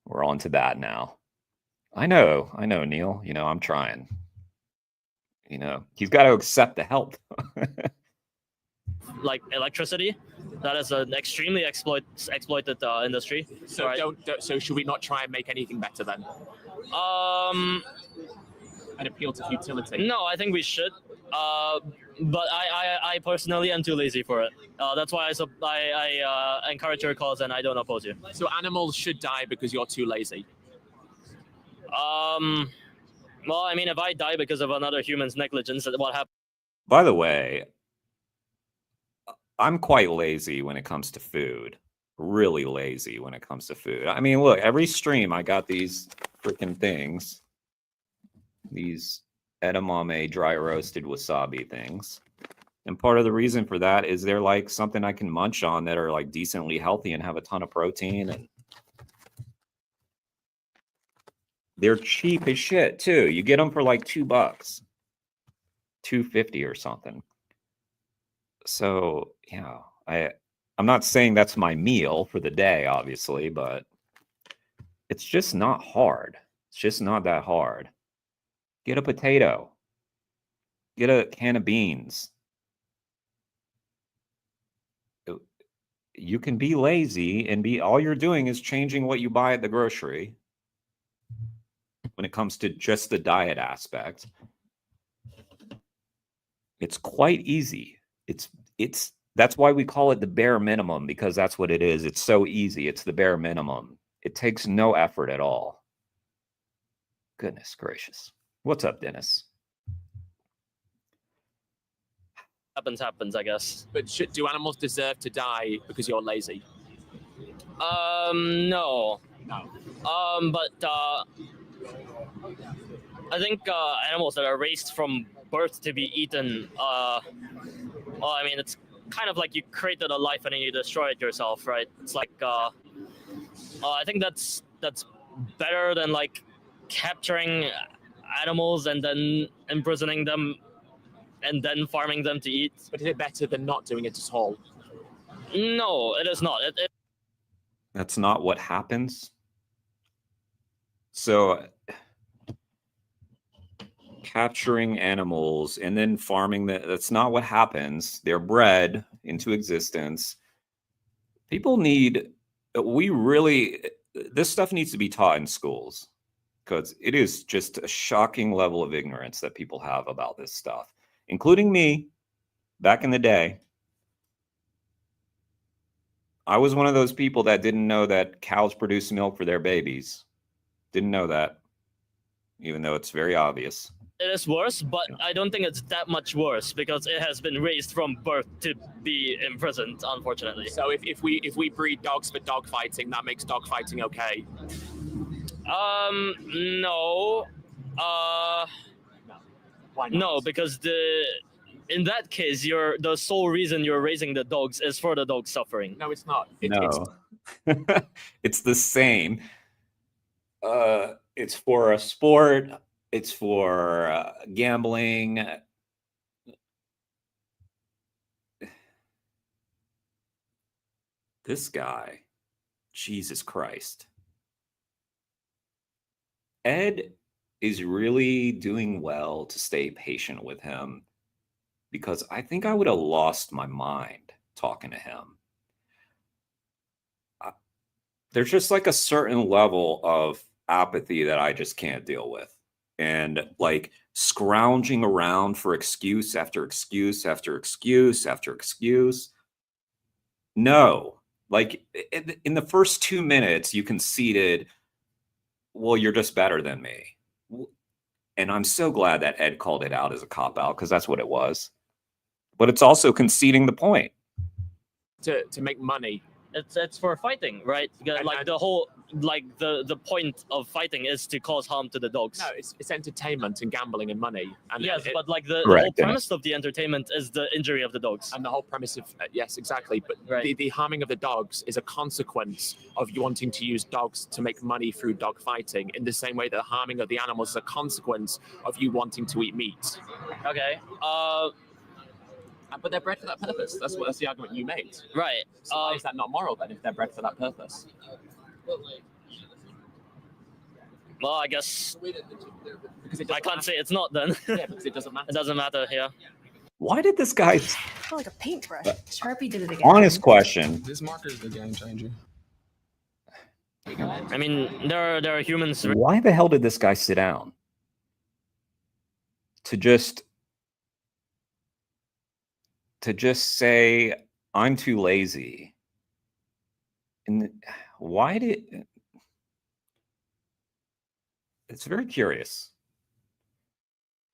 We're on to that now. I know, Neil. You know, I'm trying. You know, he's got to accept the help. Like electricity, that is an extremely exploited industry. So right? So should we not try and make anything better then? An appeal to futility. No, I think we should. But I personally am too lazy for it. That's why I encourage your cause and I don't oppose you. So animals should die because you're too lazy. Well, I mean, if I die because of another human's negligence, what happens? By the way, I'm quite lazy when it comes to food. Really lazy when it comes to food. I mean, look, every stream I got these freaking things. These edamame dry roasted wasabi things. And part of the reason for that is they're like something I can munch on that are like decently healthy and have a ton of protein, and they're cheap as shit too. You get them for like $2, $2.50 or something. So, yeah, I'm not saying that's my meal for the day, obviously, but it's just not hard. It's just not that hard. Get a potato. Get a can of beans. You can be lazy and all you're doing is changing what you buy at the grocery when it comes to just the diet aspect. It's quite easy. That's why we call it the bare minimum, because that's what it is. It's so easy. It's the bare minimum. It takes no effort at all. Goodness gracious. What's up, Dennis? Happens, I guess. But do animals deserve to die because you're lazy? No. No. But I think animals that are raised from birth to be eaten, well, I mean, it's kind of like you created a life and then you destroy it yourself, right? It's like, I think that's better than like capturing animals and then imprisoning them and then farming them to eat. But is it better than not doing it at all? No, it is not. That's not what happens. So capturing animals and then farming them, that's not what happens. They're bred into existence. People this stuff needs to be taught in schools, because it is just a shocking level of ignorance that people have about this stuff, including me back in the day. I was one of those people that didn't know that cows produce milk for their babies. Didn't know that, even though it's very obvious. It is worse, but I don't think it's that much worse because it has been raised from birth to be imprisoned, unfortunately. So if we breed dogs for dog fighting, that makes dog fighting okay? No. Why not? No, because in that case, the sole reason you're raising the dogs is for the dog's suffering. No, it's not. It's the same. It's for a sport. It's for gambling. This guy, Jesus Christ. Ed is really doing well to stay patient with him, because I think I would have lost my mind talking to him. There's just like a certain level of apathy that I just can't deal with. And like scrounging around for excuse after excuse after excuse after excuse. No, like in the first 2 minutes, you conceded, well, you're just better than me. And I'm so glad that Ed called it out as a cop-out, because that's what it was. But it's also conceding the point. To make money. It's for fighting, right? The point of fighting is to cause harm to the dogs. No, it's entertainment and gambling and money. And yes, but like the Correct, whole premise of the entertainment is the injury of the dogs. And the whole premise of yes, exactly. But the harming of the dogs is a consequence of you wanting to use dogs to make money through dog fighting. In the same way that the harming of the animals is a consequence of you wanting to eat meat. Okay. But they're bred for that purpose. That's the argument you made. Right. So why is that not moral then, if they're bred for that purpose? Well, I guess Because it I doesn't can't say it's not then. Yeah, because it doesn't matter. It doesn't matter. Yeah. Why did this guy? Oh, like a paintbrush. Sharpie did it again. Honest question. This marker is the game changer. I mean, there are humans. Why the hell did this guy sit down? To just say I'm too lazy. And why did? It's very curious.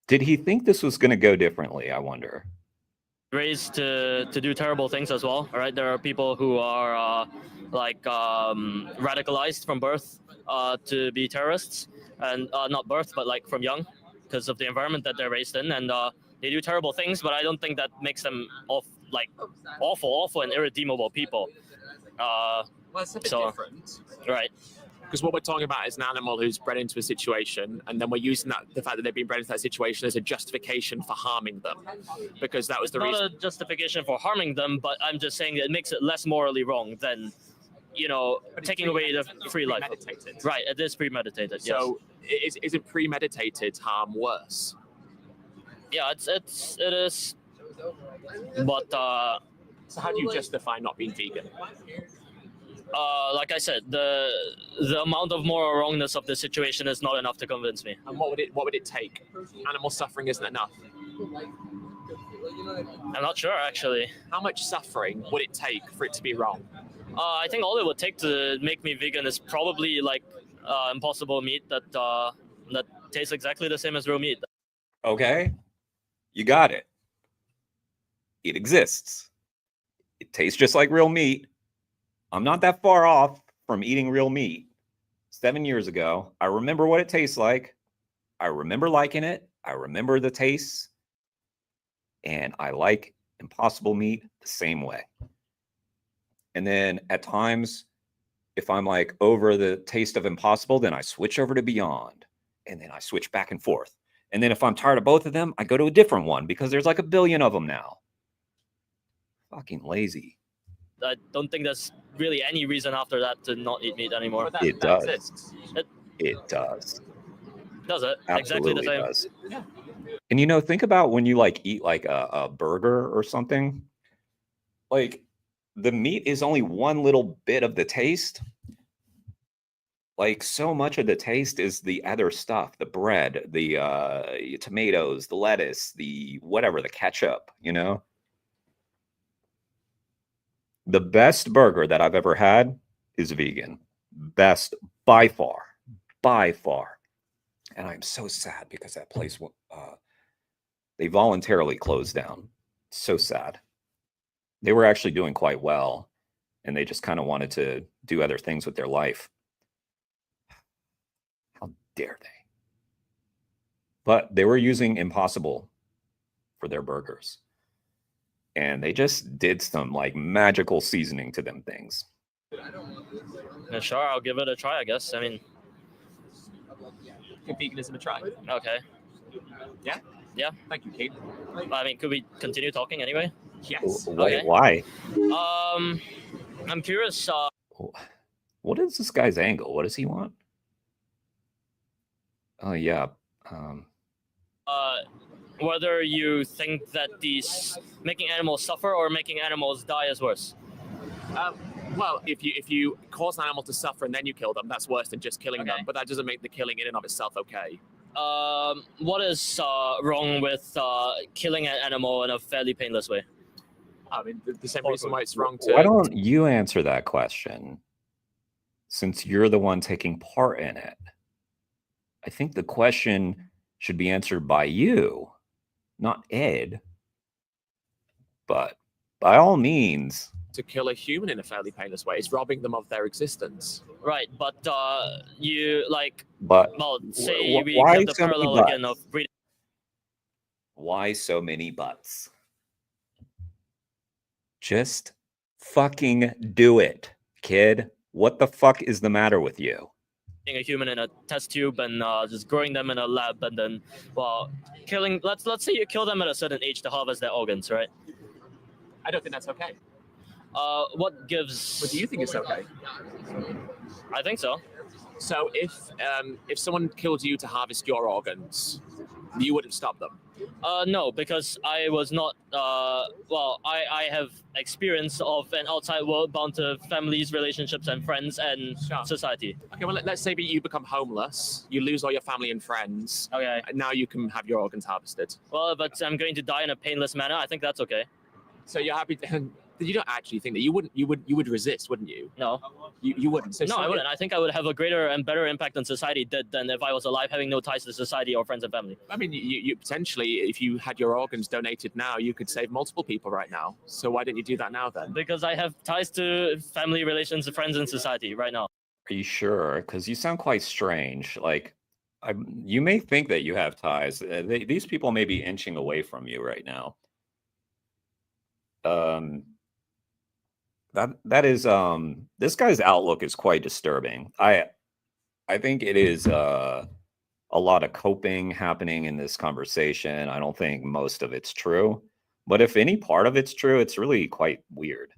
Did he think this was going to go differently? I wonder. Raised to do terrible things as well. All right, there are people who are radicalized from birth to be terrorists, and not birth, but like from young, because of the environment that they're raised in, and they do terrible things. But I don't think that makes them awful and irredeemable people. Well, it's a bit different. Right. Because what we're talking about is an animal who's bred into a situation, and then we're using the fact that they've been bred into that situation as a justification for harming them, because that was the reason. Not a justification for harming them, but I'm just saying that it makes it less morally wrong than, taking away the free life. Right, it is premeditated. So, isn't premeditated harm worse? Yeah, it is. But so how do you justify not being vegan? Like I said, the amount of moral wrongness of the situation is not enough to convince me. And what would it take? Animal suffering isn't enough. I'm not sure, actually. How much suffering would it take for it to be wrong? I think all it would take to make me vegan is probably like impossible meat that tastes exactly the same as real meat. Okay, you got it. It exists. It tastes just like real meat. I'm not that far off from eating real meat. 7 years ago, I remember what it tastes like. I remember liking it. I remember the taste. And I like impossible meat the same way. And then at times, if I'm like over the taste of impossible, then I switch over to Beyond. And then I switch back and forth. And then if I'm tired of both of them, I go to a different one because there's like a billion of them now. Fucking lazy. I don't think there's really any reason after that to not eat meat anymore. It does. It does. Does it? Absolutely Exactly the same. does. Yeah. And think about when you like eat like a burger or something. Like the meat is only one little bit of the taste. Like so much of the taste is the other stuff, the bread, the tomatoes, the lettuce, the whatever, the ketchup, The best burger that I've ever had is vegan. Best by far. And I'm so sad because that place, they voluntarily closed down. So sad. They were actually doing quite well, and they just kind of wanted to do other things with their life. How dare they? But they were using Impossible for their burgers. And they just did some like magical seasoning to them things. Yeah, sure, I'll give it a try, I guess. I mean, Give veganism a try. Okay. Yeah? Yeah. Thank you, Kate. I mean, could we continue talking anyway? Yes. Wait, why? I'm curious. What is this guy's angle? What does he want? Oh, yeah. Whether you think that these making animals suffer or making animals die is worse. Well, if you cause an animal to suffer and then you kill them, that's worse than just killing them. But that doesn't make the killing in and of itself okay. What is wrong with killing an animal in a fairly painless way? I mean, the same reason why it's wrong to... Why don't you answer that question, since you're the one taking part in it? I think the question should be answered by you, not Ed. But by all means... To kill a human in a fairly painless way is robbing them of their existence. Right, but you, like... But well, say we why get the so many parallel buts? again of breeding. Why so many buts? Just fucking do it, kid. What the fuck is the matter with you? A human in a test tube and just growing them in a lab and then, well, killing. Let's say you kill them at a certain age to harvest their organs, right? I don't think that's okay. What gives? What do you think is okay? I think so. So if someone killed you to harvest your organs, you wouldn't stop them. No, because I was not. Well, I have experience of an outside world bound to families, relationships, and friends and society. Okay, well, let's say you become homeless, you lose all your family and friends. Okay. Now you can have your organs harvested. Well, but I'm going to die in a painless manner. I think that's okay. So you're happy to. You don't actually think that you would resist, wouldn't you? No. You wouldn't. So no, I wouldn't. I think I would have a greater and better impact on society than if I was alive, having no ties to society or friends and family. I mean, you potentially, if you had your organs donated now, you could save multiple people right now. So why didn't you do that now then? Because I have ties to family, relations, friends, and society right now. Are you sure? Because you sound quite strange. Like, you may think that you have ties. These people may be inching away from you right now. That is this guy's outlook is quite disturbing. I think it is a lot of coping happening in this conversation. I don't think most of it's true, but if any part of it's true, it's really quite weird.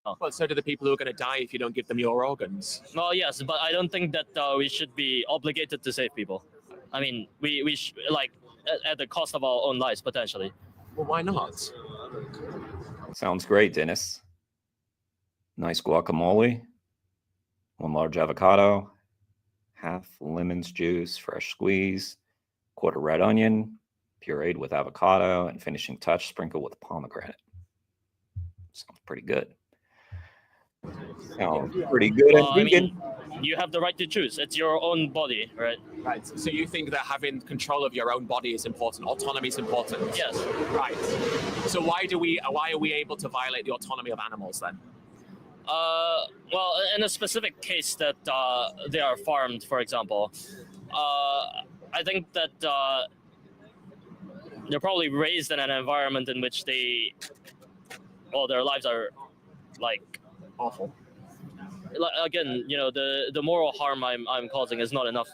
Well, so do the people who are going to die if you don't give them your organs. Well, yes, but I don't think that we should be obligated to save people. I mean, we like at the cost of our own lives potentially. Well, why not? Sounds great, Dennis. Nice guacamole, 1 large avocado, half lemon's juice, fresh squeeze, quarter red onion, pureed with avocado, and finishing touch sprinkled with pomegranate. Sounds pretty good. Sounds pretty good and vegan. I mean, you have the right to choose. It's your own body, right? Right. So you think that having control of your own body is important? Autonomy is important? Yes. Right. So why are we able to violate the autonomy of animals then? Well, in a specific case that they are farmed, for example, I think that they're probably raised in an environment in which their lives are like awful. Again, you know, the moral harm I'm causing is not enough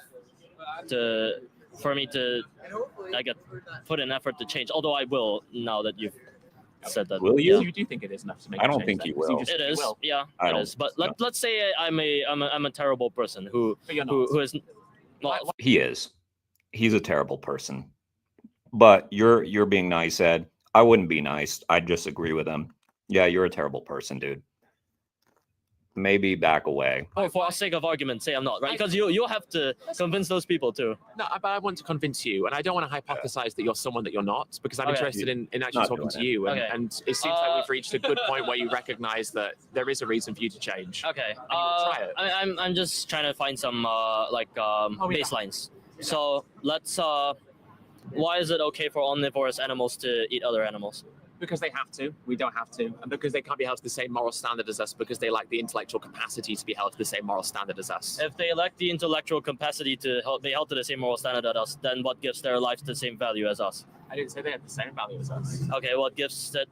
for me to put an effort to change. Although I will now that you've said that. Will you? You do think it is enough to make? I don't think you will. It is. Yeah, it is. But let's say I'm a terrible person who is. Well, He is. He's a terrible person. But you're being nice, Ed. I wouldn't be nice. I'd just agree with him. Yeah, you're a terrible person, dude. Maybe back away. for the sake of argument, say I'm not, right? Because you'll have to convince those people too. No, but I want to convince you, and I don't want to hypothesize that you're someone that you're not, because I'm interested in actually talking to you. And it seems like we've reached a good point where you recognize that there is a reason for you to change. Okay. Try it. I'm just trying to find some baselines. So let's. Why is it okay for omnivorous animals to eat other animals? Because they have to. We don't have to. And because they can't be held to the same moral standard as us, because they lack the intellectual capacity to be held to the same moral standard as us. If they lack the intellectual capacity to be held to the same moral standard as us, then what gives their lives the same value as us? I didn't say they have the same value as us. Okay, what gives it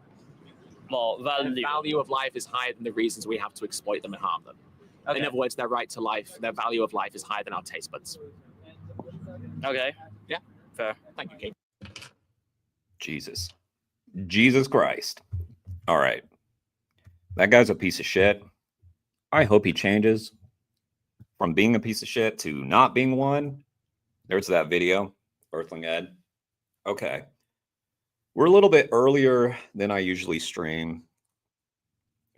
value? The value of life is higher than the reasons we have to exploit them and harm them. Okay. In other words, their right to life, their value of life is higher than our taste buds. Okay. Yeah. Fair. Thank you, King. Jesus Christ. All right. That guy's a piece of shit. I hope he changes from being a piece of shit to not being one. There's that video, Earthling Ed. Okay. We're a little bit earlier than I usually stream.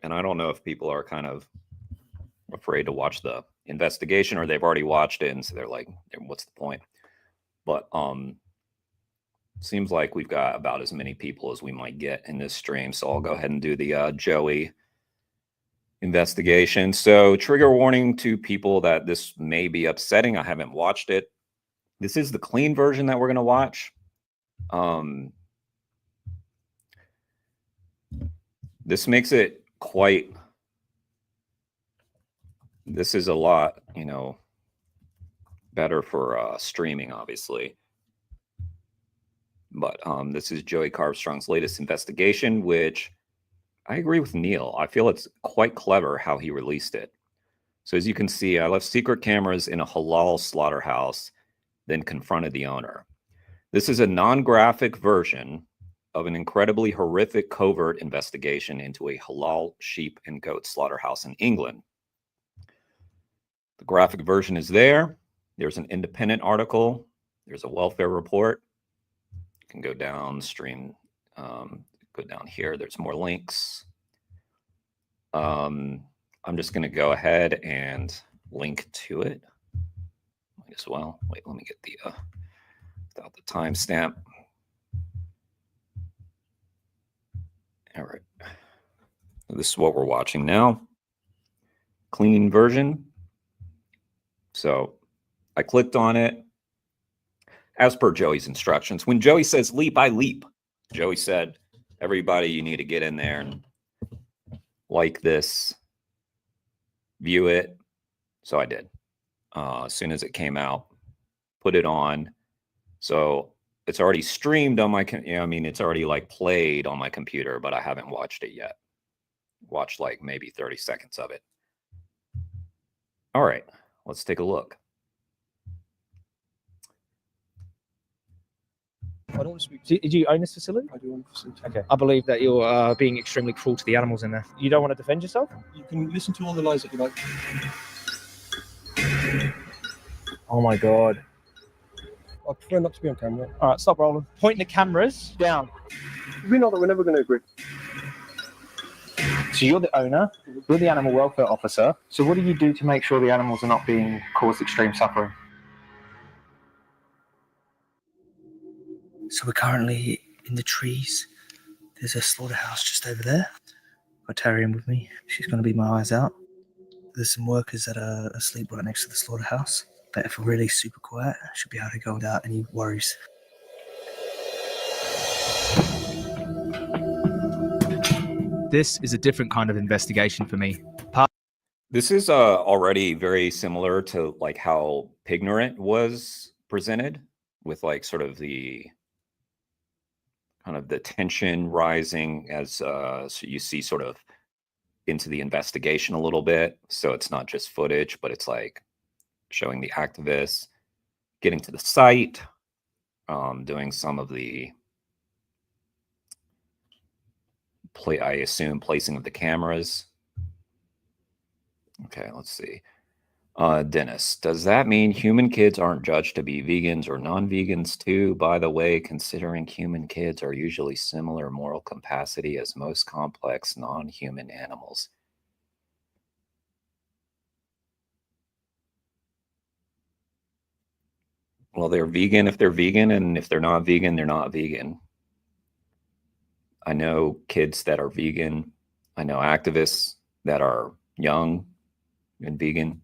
And I don't know if people are kind of afraid to watch the investigation or they've already watched it. And so they're like, what's the point? But, seems like we've got about as many people as we might get in this stream. So I'll go ahead and do the Joey investigation. So trigger warning to people that this may be upsetting. I haven't watched it. This is the clean version that we're going to watch. This makes it quite, this is a lot, better for streaming, obviously. But this is Joey Carbstrong's latest investigation, which I agree with Neil. I feel it's quite clever how he released it. So as you can see, I left secret cameras in a halal slaughterhouse, then confronted the owner. This is a non-graphic version of an incredibly horrific covert investigation into a halal sheep and goat slaughterhouse in England. The graphic version is there. There's an independent article. There's a welfare report. You can go downstream, go down here. There's more links. I'm just going to go ahead and link to it. Might as well. Wait, let me get the without the timestamp. All right. This is what we're watching now. Clean version. So I clicked on it as per Joey's instructions. When Joey says leap, I leap. Joey said, everybody, you need to get in there and like this, view it. So I did. As soon as it came out, put it on. So it's already streamed on my, I mean, it's already like played on my computer, but I haven't watched it yet. Watched like maybe 30 seconds of it. All right, let's take a look. I don't want to speak. Do you own this facility? I do own the facility. Okay. I believe that you're being extremely cruel to the animals in there. You don't want to defend yourself? You can listen to all the lies that you like. Oh my God. I prefer not to be on camera. All right, stop rolling. Point the cameras down. We know that we're never going to agree. So you're the owner, you're the animal welfare officer. So what do you do to make sure the animals are not being caused extreme suffering? So we're currently in the trees. There's a slaughterhouse just over there. Got Tarian with me. She's going to be my eyes out. There's some workers that are asleep right next to the slaughterhouse. But if we're really super quiet, I should be able to go without any worries. This is a different kind of investigation for me. This is already very similar to like how Pignorant was presented, with like sort of the kind of the tension rising as so you see sort of into the investigation a little bit. So it's not just footage, but it's like showing the activists getting to the site, doing some of the I assume placing of the cameras. Okay, let's see. Dennis, does that mean human kids aren't judged to be vegans or non-vegans too? By the way, considering human kids are usually similar moral capacity as most complex non-human animals. Well, they're vegan if they're vegan, and if they're not vegan, they're not vegan. I know kids that are vegan. I know activists that are young and vegan.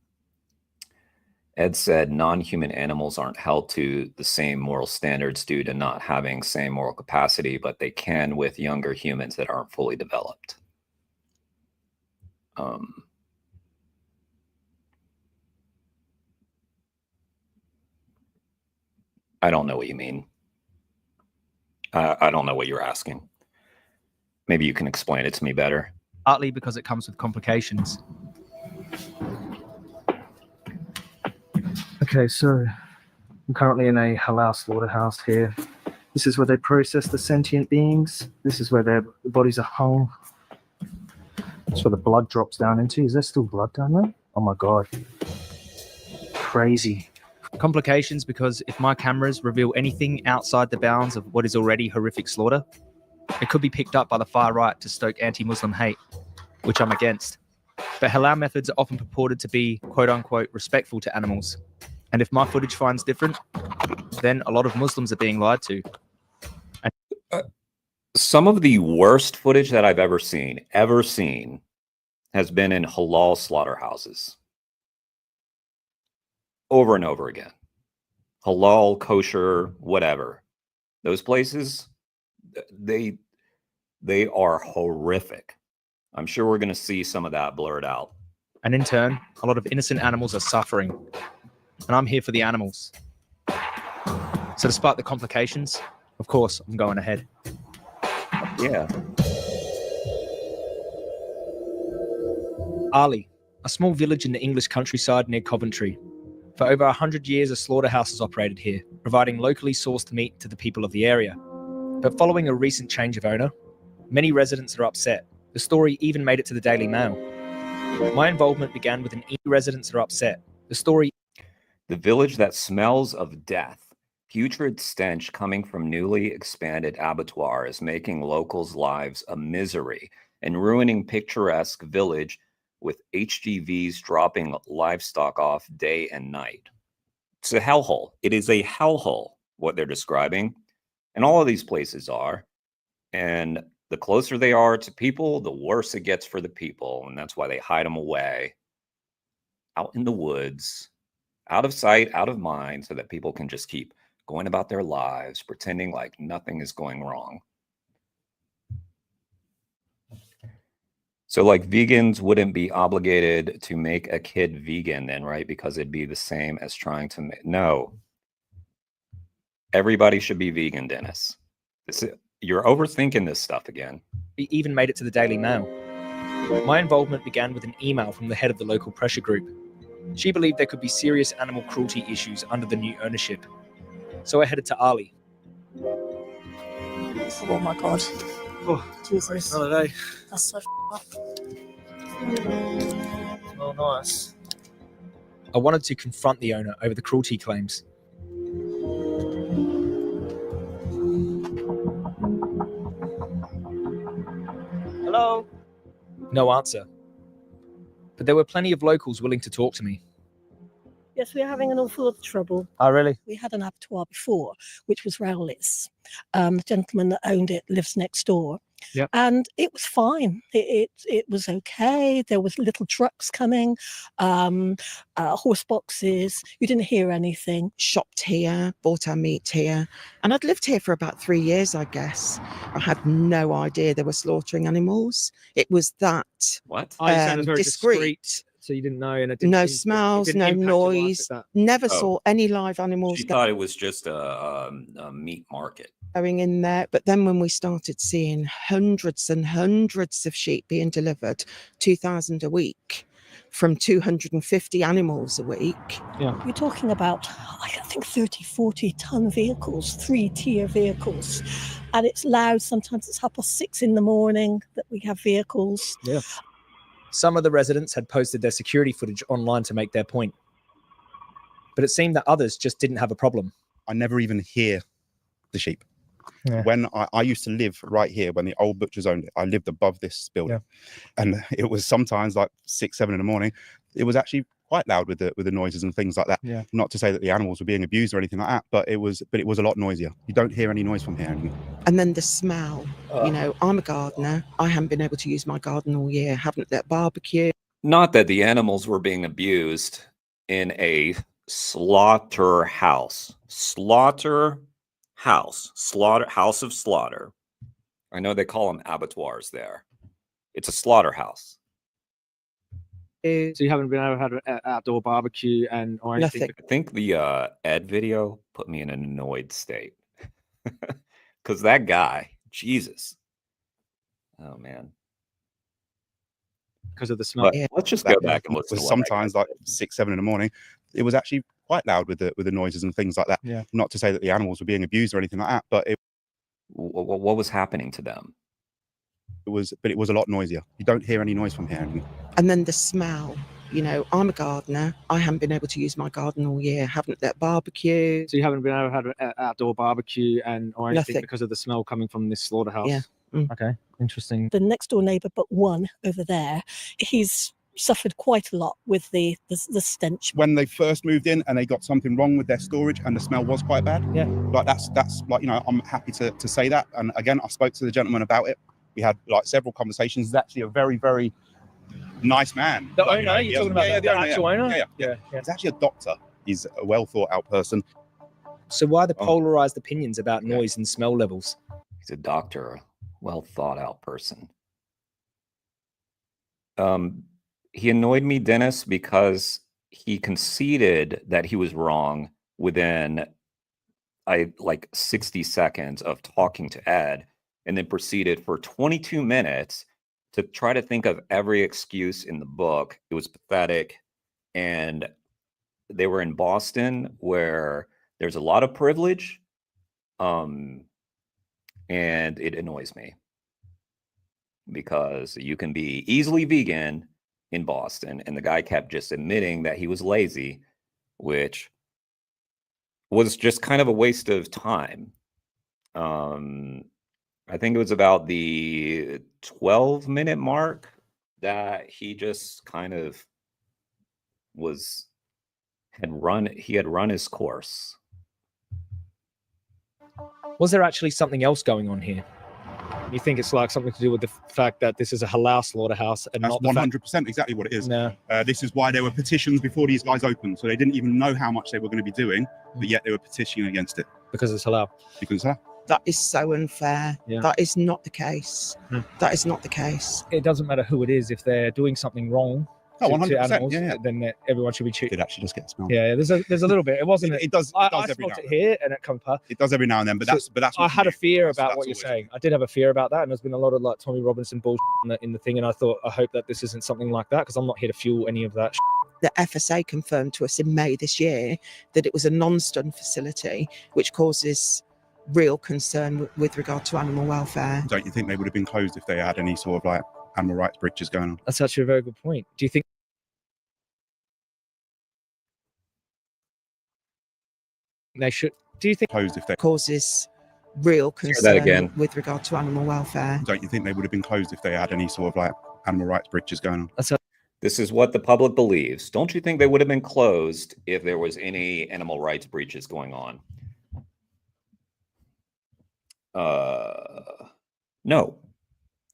Ed said non-human animals aren't held to the same moral standards due to not having same moral capacity, but they can with younger humans that aren't fully developed. I don't know what you mean. I don't know what you're asking. Maybe you can explain it to me better. Partly because it comes with complications. Okay, so I'm currently in a halal slaughterhouse here. This is where they process the sentient beings. This is where their bodies are hung. That's where the blood drops down into. Is there still blood down there? Oh my God. Crazy. Complications because if my cameras reveal anything outside the bounds of what is already horrific slaughter, it could be picked up by the far right to stoke anti-Muslim hate, which I'm against. But halal methods are often purported to be, quote-unquote, respectful to animals. And if my footage finds different, then a lot of Muslims are being lied to. Some of the worst footage that I've ever seen, has been in halal slaughterhouses. Over and over again. Halal, kosher, whatever. Those places, they are horrific. I'm sure we're going to see some of that blurred out. And in turn, a lot of innocent animals are suffering. And I'm here for the animals. So despite the complications, of course, I'm going ahead. Yeah. Arley, a small village in the English countryside near Coventry. For over 100 years, a slaughterhouse has operated here, providing locally sourced meat to the people of the area. But following a recent change of owner, many residents are upset. The story even made it to the Daily Mail. My involvement began with an residents are upset, The story. The village that smells of death. Putrid stench coming from newly expanded abattoir is making locals' lives a misery and ruining picturesque village with HGVs dropping livestock off day and night. It's a hellhole. It is a hellhole, what they're describing. And all of these places are. And the closer they are to people, the worse it gets for the people. And that's why they hide them away out in the woods, out of sight, out of mind, so that people can just keep going about their lives, pretending like nothing is going wrong. So like vegans wouldn't be obligated to make a kid vegan then, right? Because it'd be the same as trying to make, no. Everybody should be vegan, Dennis. You're overthinking this stuff again. It even made it to the Daily Mail. My involvement began with an email from the head of the local pressure group. She believed there could be serious animal cruelty issues under the new ownership. So I headed to Ali. Oh my god. Oh, Jesus. Another day. That's so up. Oh, nice. I wanted to confront the owner over the cruelty claims. Hello? No answer. But there were plenty of locals willing to talk to me. Yes, we're having an awful lot of trouble. Oh, really? We had an abattoir before, which was Rowley's. The gentleman that owned it lives next door. Yep. And it was fine. It was okay. There was little trucks coming, horse boxes. You didn't hear anything. Shopped here, bought our meat here. And I'd lived here for about 3 years, I guess. I had no idea they were slaughtering animals. It was that what? I understand it's very discreet. discreet, so you didn't know, and it didn't No seem- smells, it didn't no impact your life noise. like that. Never Oh. saw any live animals She thought it was just a meat market. going in there. But then when we started seeing hundreds and hundreds of sheep being delivered, 2,000 a week, from 250 animals a week. Yeah. You're talking about, I think, 30, 40-ton vehicles, 3-tier vehicles. And it's loud. Sometimes it's 6:30 in the morning that we have vehicles. Yeah. Some of the residents had posted their security footage online to make their point. But it seemed that others just didn't have a problem. I never even hear the sheep. Yeah. When I used to live right here, when the old butchers owned it, I lived above this building. And it was sometimes like 6, 7 in the morning. It was actually quite loud with the noises and things like that. Yeah. Not to say that the animals were being abused or anything like that, but it was a lot noisier. You don't hear any noise from here anymore. And then the smell, you know, I'm a gardener. I haven't been able to use my garden all year, haven't let barbecue. Not that the animals were being abused in a slaughterhouse. House of slaughter. I know they call them abattoirs there. It's a slaughterhouse. So you haven't been able to have an outdoor barbecue or anything? I think the Ed video put me in an annoyed state. Because that guy, Jesus. Oh, man. Because of the smell. But let's just go back and listen It was to what sometimes like 6, 7 in the morning. It was actually quite loud with the noises and things like that. Yeah. Not to say that the animals were being abused or anything like that, but what was happening to them? It was a lot noisier. You don't hear any noise from here anymore. And then the smell, you know, I'm a gardener. I haven't been able to use my garden all year, haven't let barbecue. So you haven't been able to have an outdoor barbecue or anything Nothing. because of the smell coming from this slaughterhouse? Yeah. Okay, interesting. The next door neighbour, but one over there, he's suffered quite a lot with the stench. When they first moved in and they got something wrong with their storage and the smell was quite bad. Yeah. Like that's like, you know, I'm happy to say that. And again, I spoke to the gentleman about it. We had like several conversations. He's actually a very, very nice man. The Like, owner? you know, You're talking about the actual owner? Yeah. He's actually a doctor. He's a well thought out person. So why the polarized opinions about noise and smell levels? He's a doctor, a well thought out person. He annoyed me, Dennis, because he conceded that he was wrong within 60 seconds of talking to Ed, and then proceeded for 22 minutes to try to think of every excuse in the book. It was pathetic. And they were in Boston, where there's a lot of privilege. And it annoys me because you can be easily vegan in Boston, and the guy kept just admitting that he was lazy, which was just kind of a waste of time. I think it was about the 12-minute mark that he just kind of he had run his course. Was there actually something else going on here? You think it's like something to do with the fact that this is a halal slaughterhouse and That's not the fact... 100% exactly what it is. No. This is why there were petitions before these guys opened. So they didn't even know how much they were going to be doing, but yet they were petitioning against it. Because it's halal. Because it's halal. That is so unfair. Yeah. That is not the case. That is not the case. It doesn't matter who it is. If they're doing something wrong Oh, to 100%, animals, yeah. then everyone should be treated. It actually does get smelled. Yeah, there's a little bit. It wasn't. It does. I every smelled now it and here, and it comes past. It does every now and then, but that's I had a fear about That's what you're always- saying. I did have a fear about that, and there's been a lot of like Tommy Robinson bullshit in the thing, and I thought, I hope that this isn't something like that, because I'm not here to fuel any of that. The FSA confirmed to us in May this year that it was a non-stun facility, which causes real concern with regard to animal welfare. Don't you think they would have been closed if they had any sort of like animal rights breaches going on? That's actually a very good point. Do you think they should? Do you think closed if they causes real that concern again. with regard to animal welfare? Don't you think they would have been closed if they had any sort of like animal rights breaches going on? This is what the public believes. Don't you think they would have been closed if there was any animal rights breaches going on? No,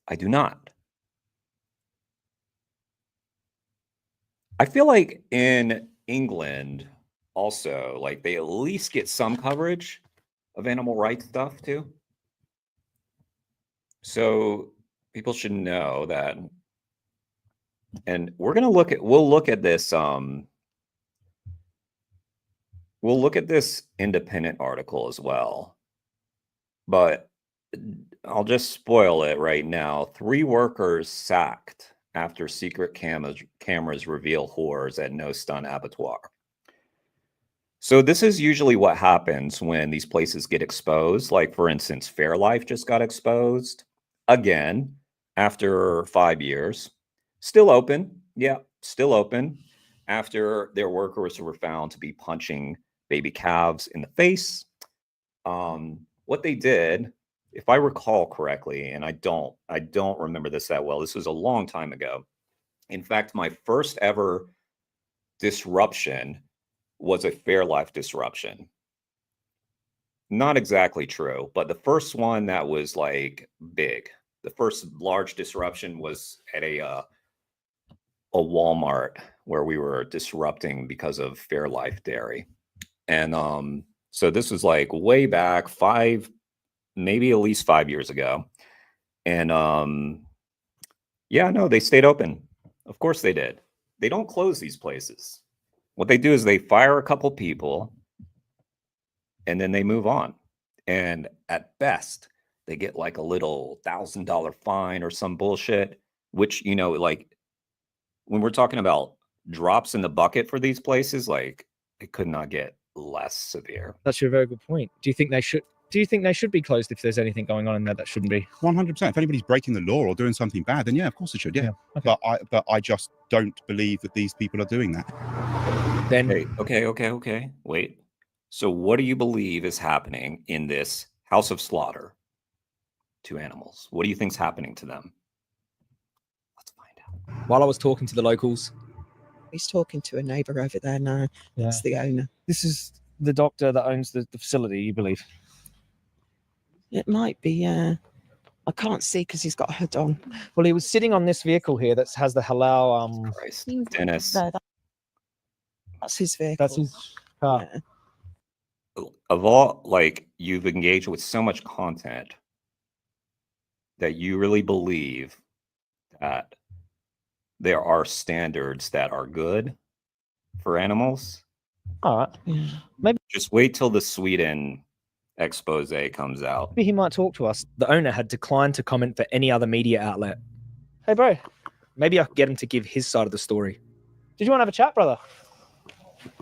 I do not. I feel like in England also, like they at least get some coverage of animal rights stuff too. So people should know that. And we'll look at this independent article as well. But I'll just spoil it right now. 3 workers sacked after secret cameras reveal horrors at No Stun Abattoir. So this is usually what happens when these places get exposed. Like, for instance, Fairlife just got exposed again after 5 years. Still open. Yeah, still open after their workers were found to be punching baby calves in the face. What they did, if I recall correctly, and I don't remember this that well. This was a long time ago. In fact, my first ever disruption was a Fairlife disruption. Not exactly true, but the first one that was like big. The first large disruption was at a Walmart where we were disrupting because of Fairlife Dairy. And so this was like way back maybe at least 5 years ago. And yeah, no, they stayed open. Of course they did. They don't close these places. What they do is they fire a couple people and then they move on. And at best, they get like a little $1,000 fine or some bullshit, which, you know, like when we're talking about drops in the bucket for these places, like it could not get less severe. That's a very good point. Do you think they should be closed if there's anything going on in there that shouldn't be? 100%. If anybody's breaking the law or doing something bad, then yeah, of course it should. Yeah. Okay. But I just don't believe that these people are doing that. Then Okay. Wait. So what do you believe is happening in this house of slaughter to animals? What do you think's happening to them? while I was talking to the locals, he's talking to a neighbour over there now. That's the owner. This is the doctor that owns the facility, you believe? It might be, yeah. I can't see because he's got a hood on. Well, he was sitting on this vehicle here that has the halal. Christ, Dennis. No, that's his vehicle. That's his car. Yeah. Of all, like, you've engaged with so much content that you really believe that there are standards that are good for animals. All right. Maybe just wait till the Sweden expose comes out. Maybe he might talk to us. The owner had declined to comment for any other media outlet. Hey, bro. Maybe I could get him to give his side of the story. Did you want to have a chat, brother?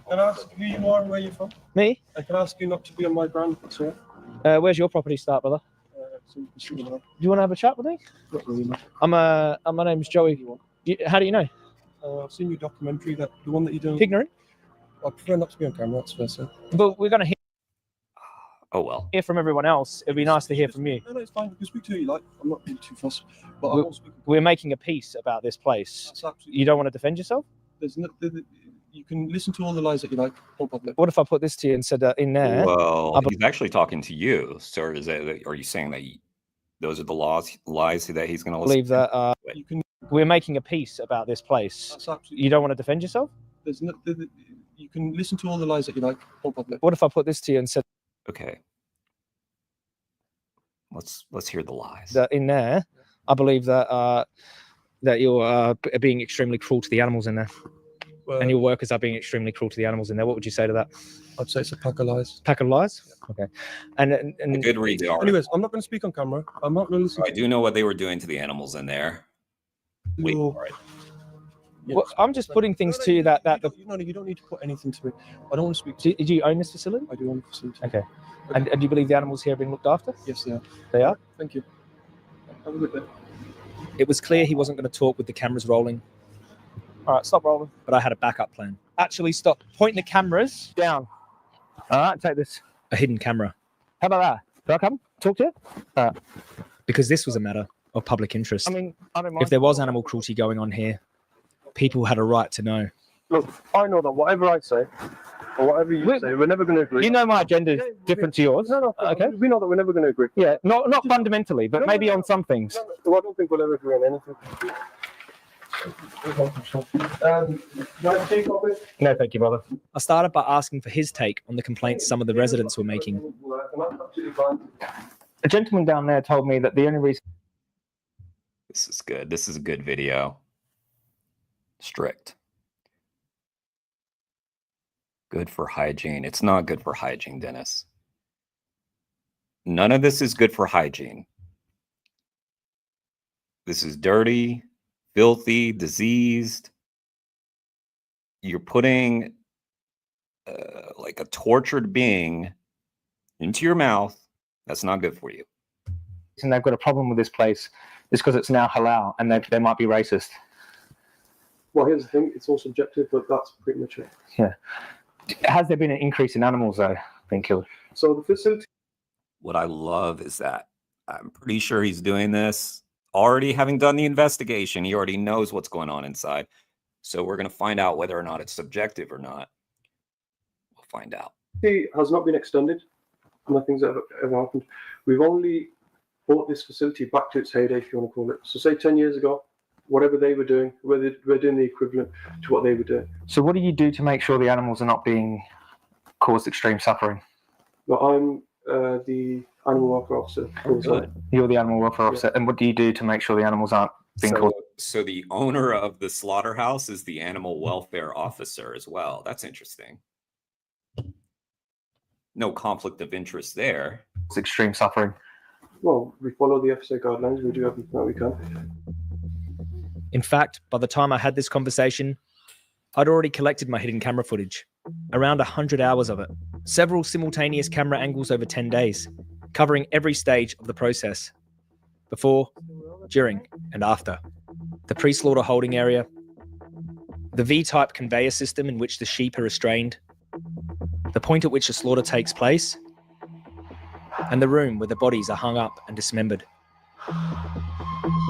Can I ask who you are and where you're from? Me? I can ask you not to be on my ground, sir. Where's your property start, brother? Do you want to have a chat with me? Not really, no. My name's Joey. How do you know? I've seen your documentary, the one that you do. Pignery? I prefer not to be on camera, that's fair, sir. But we're going to Oh, well. hear from everyone else. It'd be nice to hear from you. No, it's fine. You can speak to who you like. I'm not being too fussed. But I won't speak. We're making a piece about this place. You don't want to defend yourself? You can listen to all the lies that you like. No problem. What if I put this to you and said in there? Well, he's actually talking to you, sir. Are you saying that those are the lies that he's going to believe that we're making a piece about this place. You don't want to defend yourself? You can listen to all the lies that you like. No problem. What if I put this to you and said? Okay. Let's hear the lies. That in there, I believe that that you're being extremely cruel to the animals in there, and your workers are being extremely cruel to the animals in there. What would you say to that? I'd say it's a pack of lies. Pack of lies? Okay. And a good read. Anyways, I'm not going to speak on camera. I'm not going to listen. I do know what they were doing to the animals in there. Wait for it. Well, I'm just putting things to you that No, you don't need to put anything to me. I don't want to speak. Do you own this facility? I do own the facility. Okay. And do you believe the animals here are being looked after? Yes, they are. They are? Thank you. Have a good day. It was clear he wasn't going to talk with the cameras rolling. All right, stop rolling. But I had a backup plan. Actually, stop. Point the cameras down. All right, take this. A hidden camera. How about that? Do I come talk to you? Because this was a matter of public interest. I mean, I don't mind. If there was animal cruelty going on here, people had a right to know. Look, I know that whatever I say, or whatever you say, we're never going to agree. You know my agenda is different to yours. No, okay. We know that we're never going to agree. Yeah, not fundamentally, but maybe on some things. No, I don't think we'll ever agree on anything. No, thank you, brother. I started by asking for his take on the complaints some of the residents were making. A gentleman down there told me that the only reason... This is good. This is a good video. Strict. Good for hygiene. It's not good for hygiene, Dennis. None of this is good for hygiene. This is dirty, filthy, diseased. You're putting like a tortured being into your mouth. That's not good for you. And they've got a problem with this place is because it's now halal and they might be racist. Well, here's the thing. It's all subjective, but that's pretty much it. Yeah. Has there been an increase in animals, though, being killed? So the facility... What I love is that I'm pretty sure he's doing this already having done the investigation. He already knows what's going on inside. So we're going to find out whether or not it's subjective or not. We'll find out. It has not been extended. Nothing's ever happened. We've only brought this facility back to its heyday, if you want to call it. So say 10 years ago, whatever they were doing, we're doing the equivalent to what they were doing. So what do you do to make sure the animals are not being caused extreme suffering? Well, I'm the animal welfare officer. Good. You're the animal welfare officer. And what do you do to make sure the animals aren't being caused? So the owner of the slaughterhouse is the animal welfare officer as well. That's interesting. No conflict of interest there. It's extreme suffering. Well, we follow the FSA guidelines. We do everything that we can. In fact, by the time I had this conversation, I'd already collected my hidden camera footage, around 100 hours of it, several simultaneous camera angles over 10 days, covering every stage of the process, before, during, and after. The pre-slaughter holding area, the V-type conveyor system in which the sheep are restrained, the point at which the slaughter takes place, and the room where the bodies are hung up and dismembered.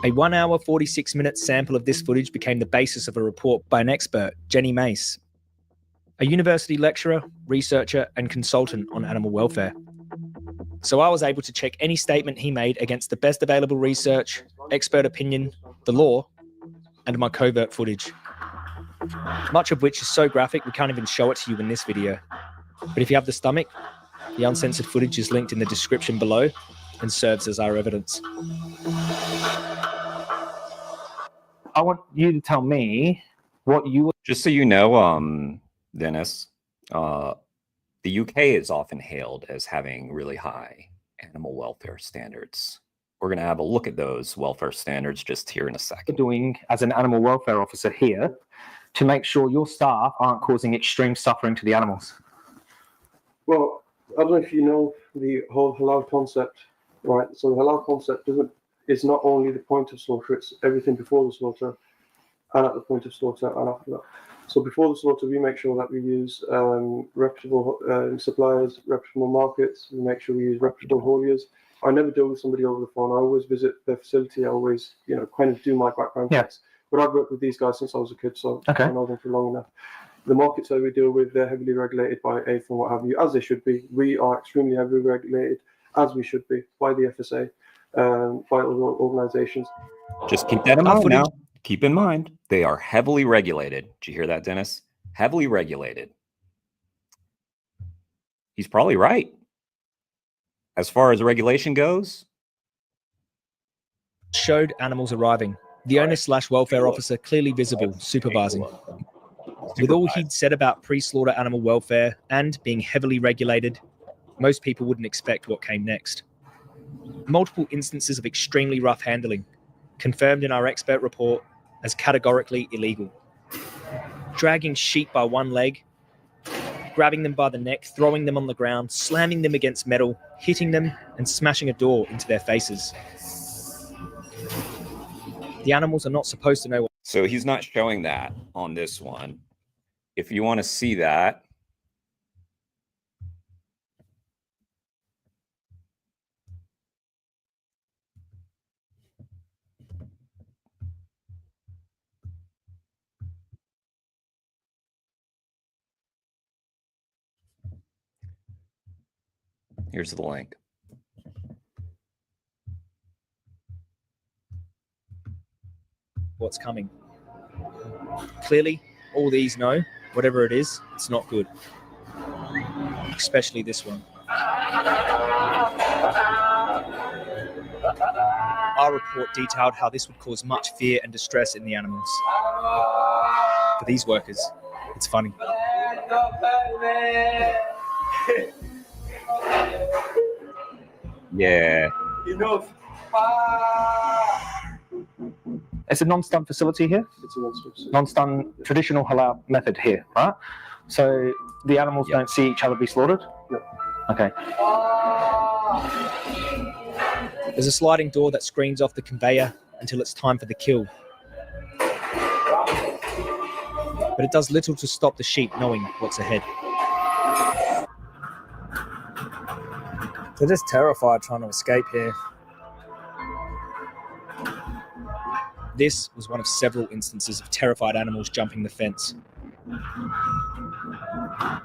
A 1 hour, 46-minute sample of this footage became the basis of a report by an expert, Jenny Mace, a university lecturer, researcher, and consultant on animal welfare. So I was able to check any statement he made against the best available research, expert opinion, the law, and my covert footage. Much of which is so graphic we can't even show it to you in this video. But if you have the stomach, the uncensored footage is linked in the description below and serves as our evidence. I want you to tell me what you... Just so you know, Dennis, the UK is often hailed as having really high animal welfare standards. We're going to have a look at those welfare standards just here in a second. Doing as an animal welfare officer here to make sure your staff aren't causing extreme suffering to the animals? Well, I don't know if you know the whole halal concept, right? So the halal concept is not only the point of slaughter, it's everything before the slaughter. and at the point of slaughter and after that. So before the slaughter, we make sure that we use reputable suppliers, reputable markets. We make sure we use reputable hauliers. I never deal with somebody over the phone. I always visit their facility. I always, kind of do my background checks. But I've worked with these guys since I was a kid, so I know them for long enough. The markets that we deal with, they're heavily regulated by AIF and what have you, as they should be. We are extremely heavily regulated, as we should be, by the FSA, by other organisations. Just keep that in mind now. Keep in mind, they are heavily regulated. Did you hear that, Dennis? Heavily regulated. He's probably right. As far as regulation goes, showed animals arriving. The owner/welfare officer clearly visible, supervising. With all he'd said about pre-slaughter animal welfare and being heavily regulated, most people wouldn't expect what came next. Multiple instances of extremely rough handling, confirmed in our expert report as categorically illegal. Dragging sheep by one leg, grabbing them by the neck, throwing them on the ground, slamming them against metal, hitting them, and smashing a door into their faces. The animals are not supposed to know what... So he's not showing that on this one. If you want to see that, here's the link. What's coming. Clearly, all these know, whatever it is, it's not good. Especially this one. Our report detailed how this would cause much fear and distress in the animals. For these workers, it's funny. Yeah. Enough. It's a non-stun facility here. It's a non-stun facility. Non-stun traditional halal method here, right? So the animals don't see each other be slaughtered? No. Okay. There's a sliding door that screens off the conveyor until it's time for the kill. But it does little to stop the sheep knowing what's ahead. They're just terrified trying to escape here. This was one of several instances of terrified animals jumping the fence.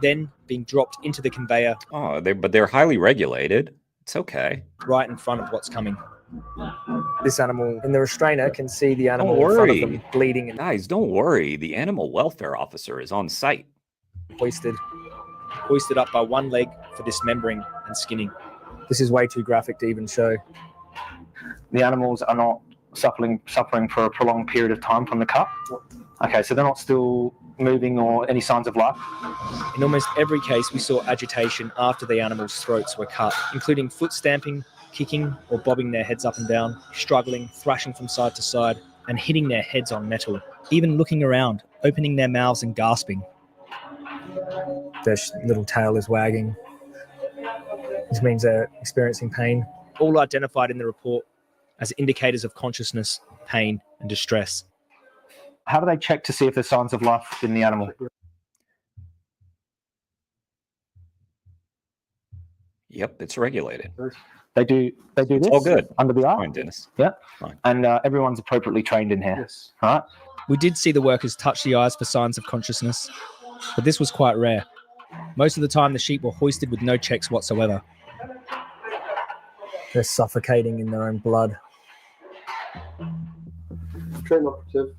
Then being dropped into the conveyor. Oh, but they're highly regulated. It's okay. Right in front of what's coming. This animal in the restrainer can see the animal Don't in front of worry. them bleeding. And Guys, don't worry. The animal welfare officer is on site. hoisted up by one leg for dismembering and skinning. This is way too graphic to even show. The animals are not suffering for a prolonged period of time from the cut? Okay, so they're not still moving or any signs of life? In almost every case, we saw agitation after the animals' throats were cut, including foot stamping, kicking or bobbing their heads up and down, struggling, thrashing from side to side, and hitting their heads on metal, even looking around, opening their mouths and gasping. Their little tail is wagging. This means they're experiencing pain, all identified in the report as indicators of consciousness, pain, and distress. How do they check to see if there's signs of life in the animal? Yep, it's regulated. They do this? All good. Under the eye? Fine, Dennis. Yeah. Fine. And everyone's appropriately trained in here. Yes. Right? We did see the workers touch the eyes for signs of consciousness, but this was quite rare. Most of the time, the sheep were hoisted with no checks whatsoever. They're suffocating in their own blood. Train operative,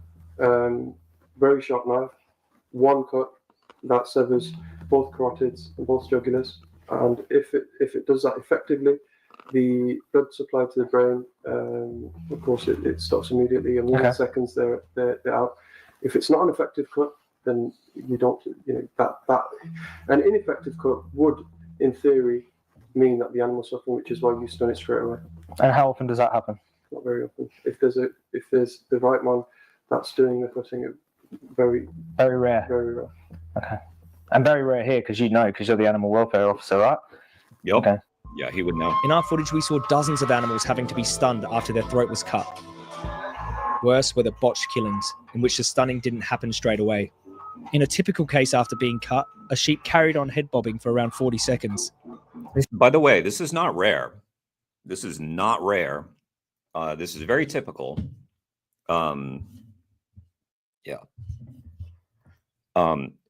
very sharp knife, one cut that severs both carotids and both jugulars, and if it does that effectively, the blood supply to the brain, of course, it stops immediately, and within seconds they're out. If it's not an effective cut, then you don't, that an ineffective cut would, in theory, mean that the animal's suffering, which is why you stun it straight away. And how often does that happen? Not very often. If there's the right man that's doing the cutting, very rare. Very rare. Okay. And very rare here because you're the animal welfare officer, right? Yep. Okay. Yeah, he would know. In our footage, we saw dozens of animals having to be stunned after their throat was cut. Worse were the botched killings, in which the stunning didn't happen straight away. In a typical case after being cut, a sheep carried on head bobbing for around 40 seconds. By the way, this is not rare. This is not rare. This is very typical.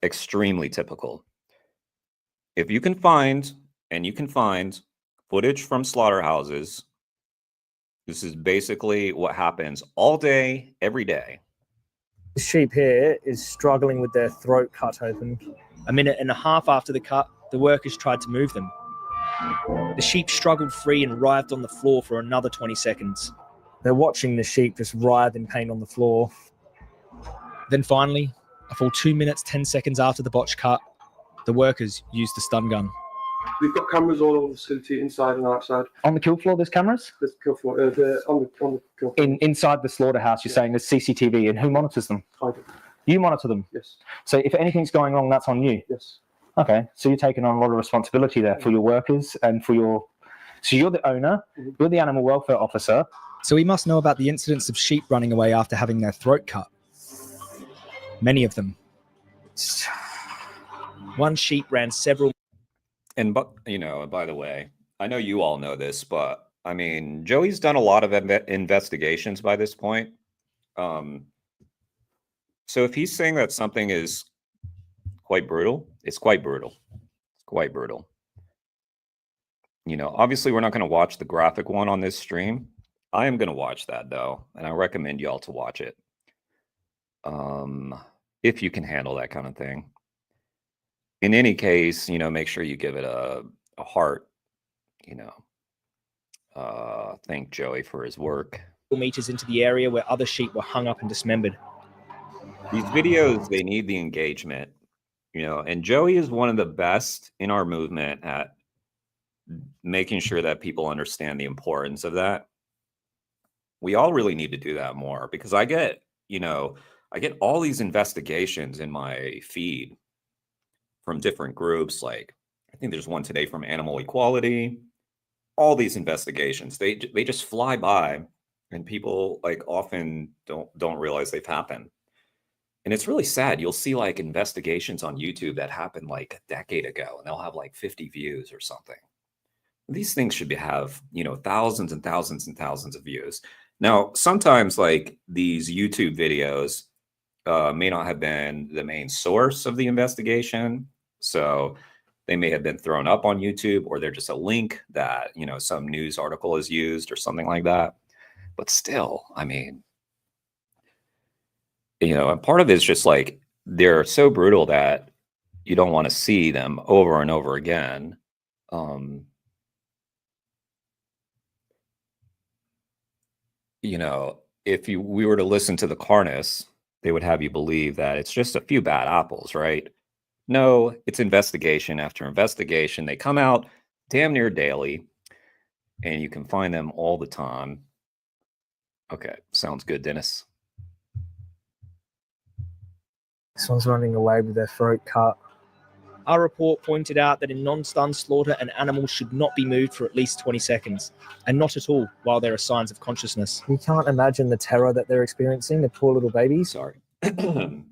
Extremely typical. If you can find, and you can find footage from slaughterhouses, this is basically what happens all day, every day. The sheep here is struggling with their throat cut open. A minute and a half after the cut, the workers tried to move them. The sheep struggled free and writhed on the floor for another 20 seconds. They're watching the sheep just writhe in pain on the floor. Then finally, a full 2 minutes, 10 seconds after the botch cut, the workers used the stun gun. We've got cameras all over the facility, inside and outside. On the kill floor, there's cameras? There's kill floor, on the kill floor. Inside the slaughterhouse, you're saying there's CCTV, and who monitors them? I do. You monitor them? Yes. So if anything's going wrong, that's on you? Yes. Okay, so you're taking on a lot of responsibility there for your workers and for your... So you're the owner, you're the animal welfare officer. So he must know about the incidents of sheep running away after having their throat cut. Many of them. One sheep ran several... And, but you know, by the way, I know you all know this, but I mean, Joey's done a lot of investigations by this point. So if he's saying that something is quite brutal, it's quite brutal. It's quite brutal. You know, obviously we're not going to watch the graphic one on this stream. I am going to watch that though, and I recommend y'all to watch it. If you can handle that kind of thing. In any case, you know, make sure you give it a heart, you know. Thank Joey for his work. ...meters into the area where other sheep were hung up and dismembered. These videos, they need the engagement, you know, and Joey is one of the best in our movement at making sure that people understand the importance of that. We all really need to do that more, because I get, you know, I get all these investigations in my feed from different groups. Like, I think there's one today from Animal Equality. All these investigations, they just fly by, and people like often don't realize they've happened. And it's really sad. You'll see like investigations on YouTube that happened like a decade ago, and they'll have like 50 views or something. These things should have, you know, thousands and thousands and thousands of views. Now, sometimes like these YouTube videos may not have been the main source of the investigation. So they may have been thrown up on YouTube, or they're just a link that, you know, some news article is used or something like that. But still, I mean, you know, and part of it is just like, they're so brutal that you don't want to see them over and over again. You know, if we were to listen to the Carnus, they would have you believe that it's just a few bad apples, right? No, it's investigation after investigation. They come out damn near daily, and you can find them all the time. Okay, sounds good, Dennis. This one's running away with their throat cut. Our report pointed out that in non-stun slaughter, an animal should not be moved for at least 20 seconds, and not at all while there are signs of consciousness. You can't imagine the terror that they're experiencing, the poor little babies. Sorry. The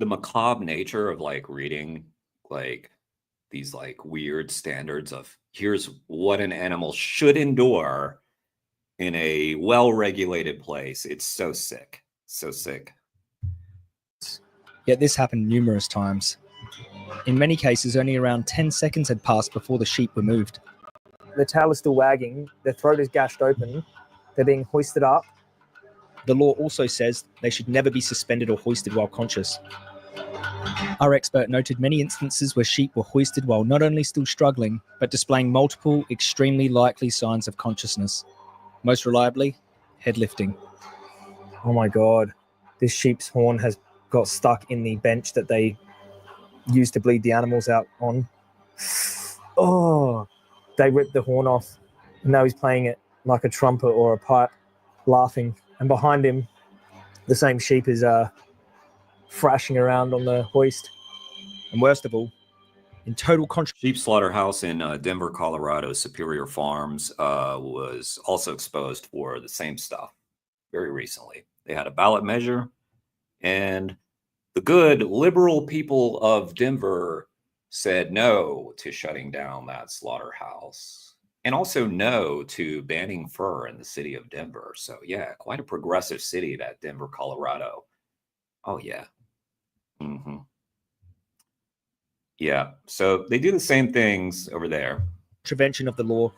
macabre nature of like reading like these like weird standards of here's what an animal should endure in a well-regulated place. It's so sick. So sick. Yet this happened numerous times. In many cases, only around 10 seconds had passed before the sheep were moved. The tail is still wagging, their throat is gashed open, they're being hoisted up. The law also says they should never be suspended or hoisted while conscious. Our expert noted many instances where sheep were hoisted while not only still struggling, but displaying multiple, extremely likely signs of consciousness. Most reliably, head lifting. Oh my God, this sheep's horn has got stuck in the bench that they used to bleed the animals out on. Oh, they ripped the horn off, and now he's playing it like a trumpet or a pipe, laughing. And behind him, the same sheep is thrashing around on the hoist. And worst of all, in total sheep slaughterhouse in Denver, Colorado, Superior Farms, was also exposed for the same stuff. very recently. They had a ballot measure, and the good liberal people of Denver said no to shutting down that slaughterhouse, and also no to banning fur in the city of Denver. So yeah, quite a progressive city, that Denver, Colorado. Oh yeah. Yeah, so they do the same things over there. Contravention of the law.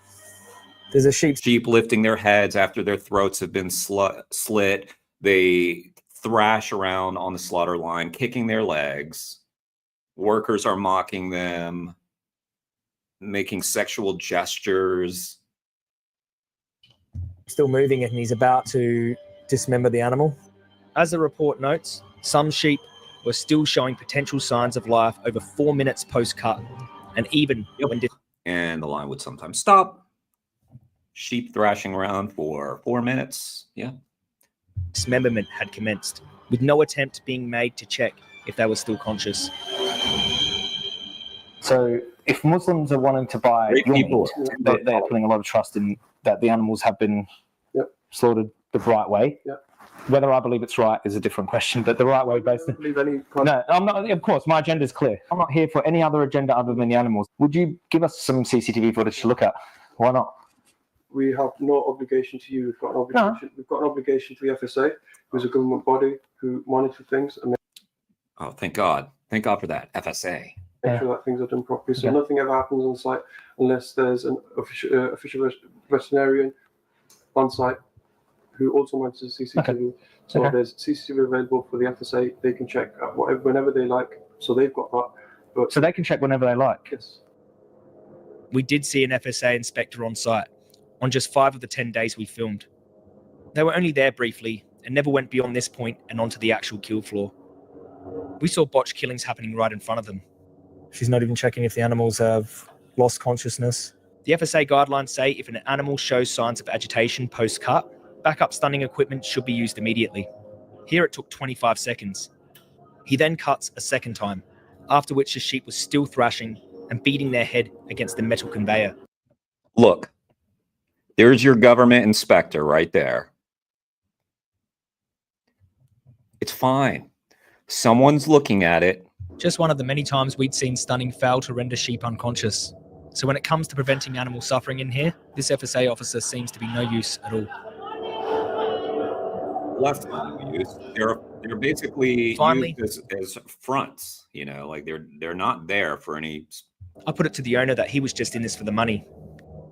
There's a sheep lifting their heads after their throats have been slit. They thrash around on the slaughter line, kicking their legs. Workers are mocking them, making sexual gestures. Still moving it, and he's about to dismember the animal. As the report notes, some sheep were still showing potential signs of life over 4 minutes post-cut, and even when and the line would sometimes stop. Sheep thrashing around for 4 minutes. Yeah. Dismemberment had commenced, with no attempt being made to check if they were still conscious. So if Muslims are wanting to buy your meat, they're putting a lot of trust in that the animals have been slaughtered the right way. Whether I believe it's right is a different question, but the right way based on... No, I'm not. Of course, my agenda is clear. I'm not here for any other agenda other than the animals. Would you give us some CCTV footage to look at? Why not? We have no obligation to you. We've got an obligation. We've got an obligation to the FSA, who's a government body who monitor things and Oh, thank God. Thank God for that. FSA. make sure that things are done properly. So nothing ever happens on site unless there's an official veterinarian on site who also monitors CCTV. So there's CCTV available for the FSA. They can check whenever they like. So they've got that. But so they can check whenever they like. Yes. We did see an FSA inspector on site on just 5 of the 10 days we filmed. They were only there briefly and never went beyond this point and onto the actual kill floor. We saw botched killings happening right in front of them. She's not even checking if the animals have lost consciousness. The FSA guidelines say if an animal shows signs of agitation post-cut, backup stunning equipment should be used immediately. Here it took 25 seconds. He then cuts a second time, after which the sheep was still thrashing and beating their head against the metal conveyor. Look, there's your government inspector right there. It's fine. Someone's looking at it. Just one of the many times we'd seen stunning fail to render sheep unconscious. So when it comes to preventing animal suffering in here, this FSA officer seems to be no use at all. Left use. They're basically Finally, used as fronts, you know, like they're not there for any. I put it to the owner that he was just in this for the money.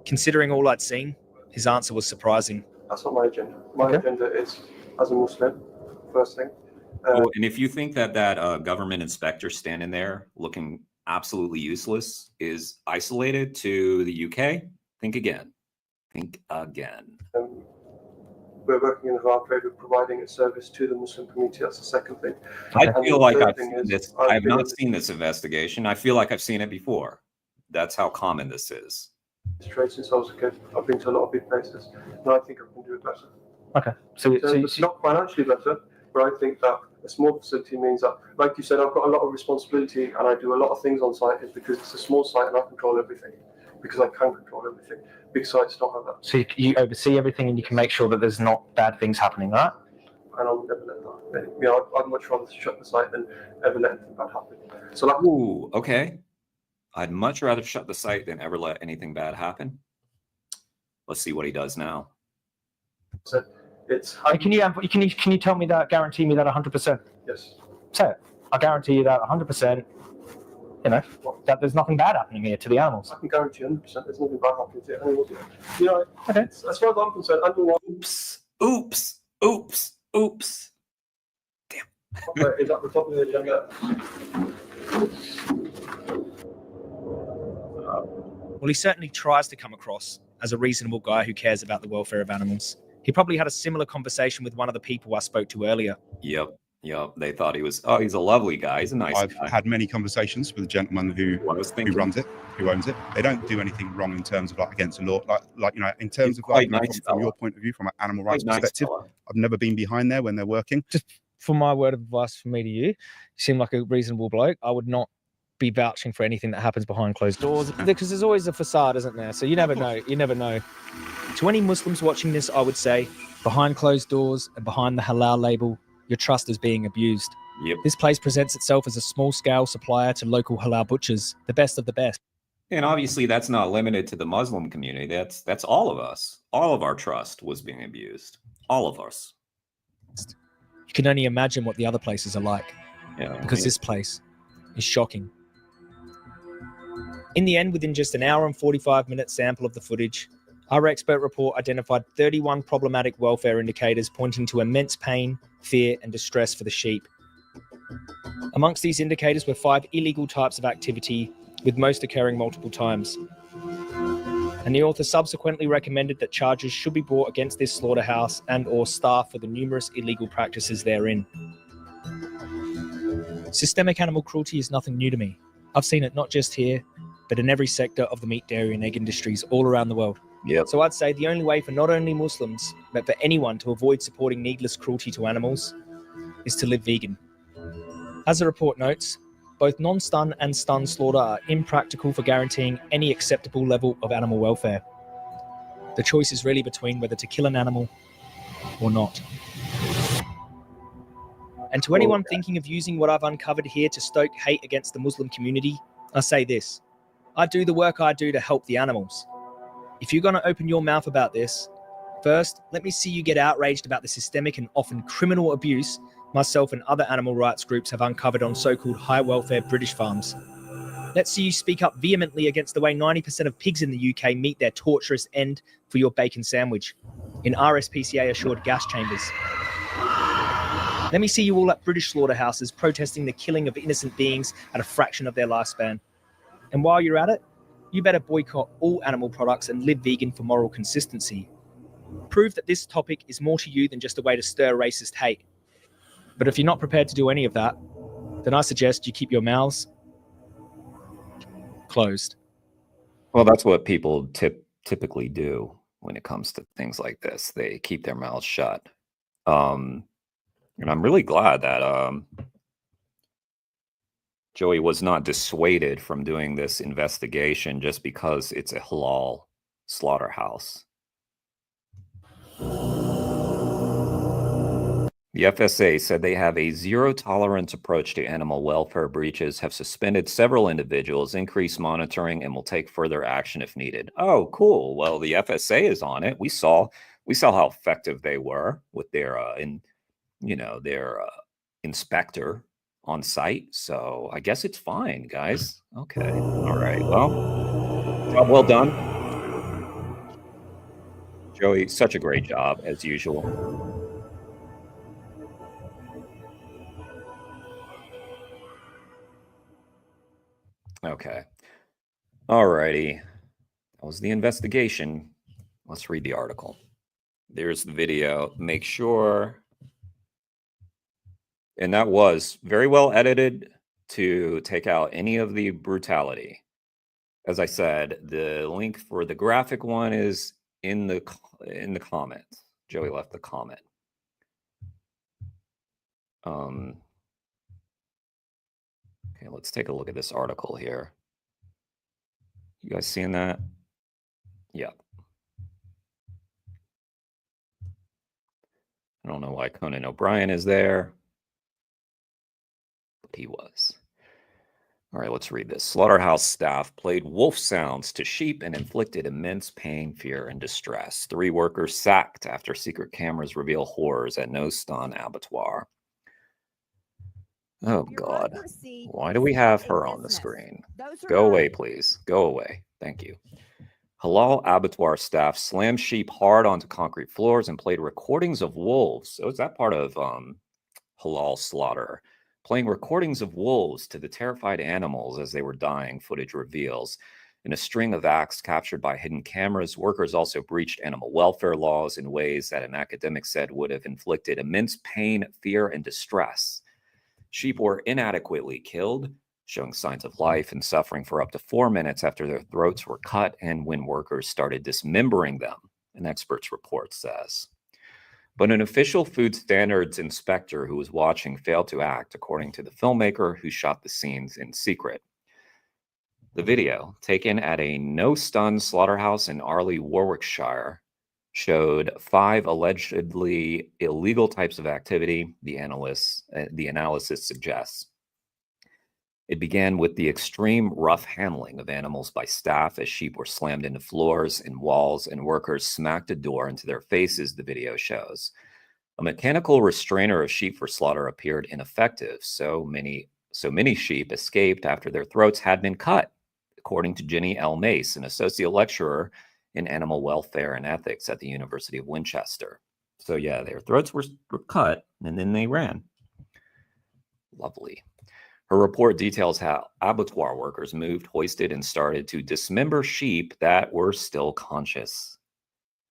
Considering all I'd seen, his answer was surprising. That's not my agenda. My agenda is, as a Muslim, first thing. And if you think that government inspector standing there looking absolutely useless is isolated to the UK, think again. Think again. We're working in a hard trade of providing a service to the Muslim community. That's the second thing. I feel like I've seen this. I have not seen this investigation. I feel like I've seen it before. That's how common this is. Trade since I was a kid. I've been to a lot of big places, and I think I can do it better. Okay. So it's not financially better, but I think that a small facility means that, like you said, I've got a lot of responsibility and I do a lot of things on site is because it's a small site and I control everything, because I can control everything. Big sites don't have that. So you oversee everything and you can make sure that there's not bad things happening, right? And I would never let that. You know, I'd much rather shut the site than ever let anything bad happen. So like, ooh, okay. I'd much rather shut the site than ever let anything bad happen. Let's see what he does now. So it's. Can you tell me that? Guarantee me that 100%? Yes. Say it. I guarantee you that 100%. You know that there's nothing bad happening here to the animals. I can guarantee 100% there's nothing bad happening to the animals. You know, okay. As far as I'm concerned, Oops. Damn. Okay, is that the top of the agenda? Well, he certainly tries to come across as a reasonable guy who cares about the welfare of animals. He probably had a similar conversation with one of the people I spoke to earlier. Yep. They thought he's a lovely guy. He's a nice guy. I've had many conversations with the gentleman who runs it, who owns it. They don't do anything wrong in terms of against the law. Like you know, in terms of from your point of view, from an animal rights perspective, I've never been behind there when they're working. Just for my word of advice from me to you, you seem like a reasonable bloke. I would not be vouching for anything that happens behind closed doors, because there's always a facade, isn't there? So you never know. You never know. To any Muslims watching this, I would say, Behind closed doors and behind the halal label, your trust is being abused. Yep. This place presents itself as a small-scale supplier to local halal butchers, the best of the best. And obviously that's not limited to the Muslim community. That's all of us. All of our trust was being abused. All of us. You can only imagine what the other places are like. Yeah, because this place is shocking. In the end, within just an hour and 45-minute sample of the footage, our expert report identified 31 problematic welfare indicators pointing to immense pain, fear, and distress for the sheep. Amongst these indicators were 5 illegal types of activity, with most occurring multiple times. And the author subsequently recommended that charges should be brought against this slaughterhouse and/or staff for the numerous illegal practices therein. Systemic animal cruelty is nothing new to me. I've seen it not just here, but in every sector of the meat, dairy, and egg industries all around the world. Yep. So I'd say the only way for not only Muslims, but for anyone to avoid supporting needless cruelty to animals is to live vegan. As the report notes, both non-stun and stun slaughter are impractical for guaranteeing any acceptable level of animal welfare. The choice is really between whether to kill an animal or not. And to anyone thinking of using what I've uncovered here to stoke hate against the Muslim community, I say this: I do the work I do to help the animals. If you're going to open your mouth about this, first, let me see you get outraged about the systemic and often criminal abuse myself and other animal rights groups have uncovered on so-called high-welfare British farms. Let's see you speak up vehemently against the way 90% of pigs in the UK meet their torturous end for your bacon sandwich in RSPCA-assured gas chambers. Let me see you all at British slaughterhouses protesting the killing of innocent beings at a fraction of their lifespan. And while you're at it, you better boycott all animal products and live vegan for moral consistency. Prove that this topic is more to you than just a way to stir racist hate. But if you're not prepared to do any of that, then I suggest you keep your mouths closed. Well, that's what people typically do when it comes to things like this. They keep their mouths shut. And I'm really glad that Joey was not dissuaded from doing this investigation just because it's a halal slaughterhouse. The FSA said they have a zero-tolerance approach to animal welfare breaches, have suspended several individuals, increased monitoring, and will take further action if needed. Oh, cool. Well, the FSA is on it. We saw how effective they were with their inspector on site. So I guess it's fine, guys. Okay. All right. Well, job well done. Joey, such a great job as usual. Okay. All righty. That was the investigation. Let's read the article. There's the video. Make sure. And that was very well edited to take out any of the brutality. As I said, the link for the graphic one is in the comments. Joey left the comment. Okay, let's take a look at this article here. You guys seeing that? Yeah. I don't know why Conan O'Brien is there, but he was. All right, let's read this. Slaughterhouse staff played wolf sounds to sheep and inflicted immense pain, fear, and distress. 3 workers sacked after secret cameras reveal horrors at No Stun Abattoir. Oh, God. Why do we have her on the screen? Go away, please. Go away. Thank you. Halal abattoir staff slammed sheep hard onto concrete floors and played recordings of wolves. So is that part of halal slaughter? Playing recordings of wolves to the terrified animals as they were dying, footage reveals. In a string of acts captured by hidden cameras, workers also breached animal welfare laws in ways that an academic said would have inflicted immense pain, fear, and distress. Sheep were inadequately killed, showing signs of life and suffering for up to 4 minutes after their throats were cut and when workers started dismembering them, an expert's report says. But an official food standards inspector who was watching failed to act, according to the filmmaker who shot the scenes in secret. The video, taken at a no-stun slaughterhouse in Arley, Warwickshire, showed 5 allegedly illegal types of activity, the analysis suggests. It began with the extreme rough handling of animals by staff as sheep were slammed into floors and walls and workers smacked a door into their faces, the video shows. A mechanical restrainer of sheep for slaughter appeared ineffective. So many sheep escaped after their throats had been cut, according to Jenny L. Mace, an associate lecturer in animal welfare and ethics at the University of Winchester. So yeah, their throats were cut and then they ran. Lovely. Her report details how abattoir workers moved, hoisted, and started to dismember sheep that were still conscious,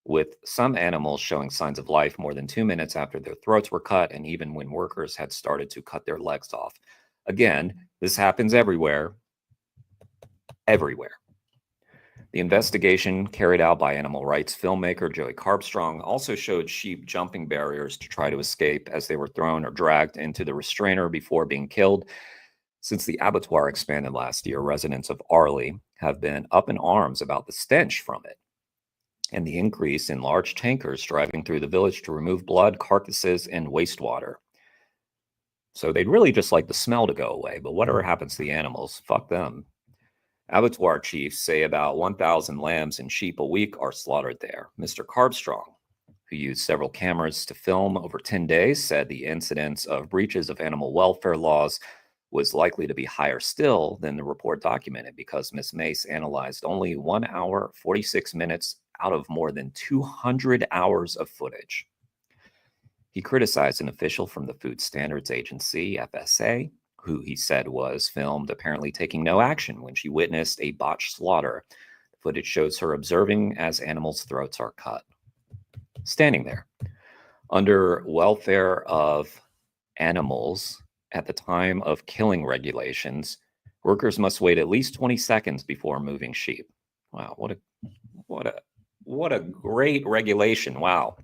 with some animals showing signs of life more than 2 minutes after their throats were cut, and even when workers had started to cut their legs off. Again, this happens everywhere. Everywhere. The investigation carried out by animal rights filmmaker Joey Carbstrong also showed sheep jumping barriers to try to escape as they were thrown or dragged into the restrainer before being killed. Since the abattoir expanded last year, residents of Arley have been up in arms about the stench from it and the increase in large tankers driving through the village to remove blood, carcasses, and wastewater. So they'd really just like the smell to go away, but whatever happens to the animals, fuck them. Abattoir chiefs say about 1,000 lambs and sheep a week are slaughtered there. Mr. Carbstrong, who used several cameras to film over 10 days, said the incidence of breaches of animal welfare laws was likely to be higher still than the report documented because Ms. Mace analyzed only 1 hour, 46 minutes out of more than 200 hours of footage. He criticized an official from the Food Standards Agency, FSA, who he said was filmed apparently taking no action when she witnessed a botched slaughter. The footage shows her observing as animals' throats are cut. Standing there. Under welfare of animals, at the time of killing regulations, workers must wait at least 20 seconds before moving sheep. Wow, what a great regulation. Wow.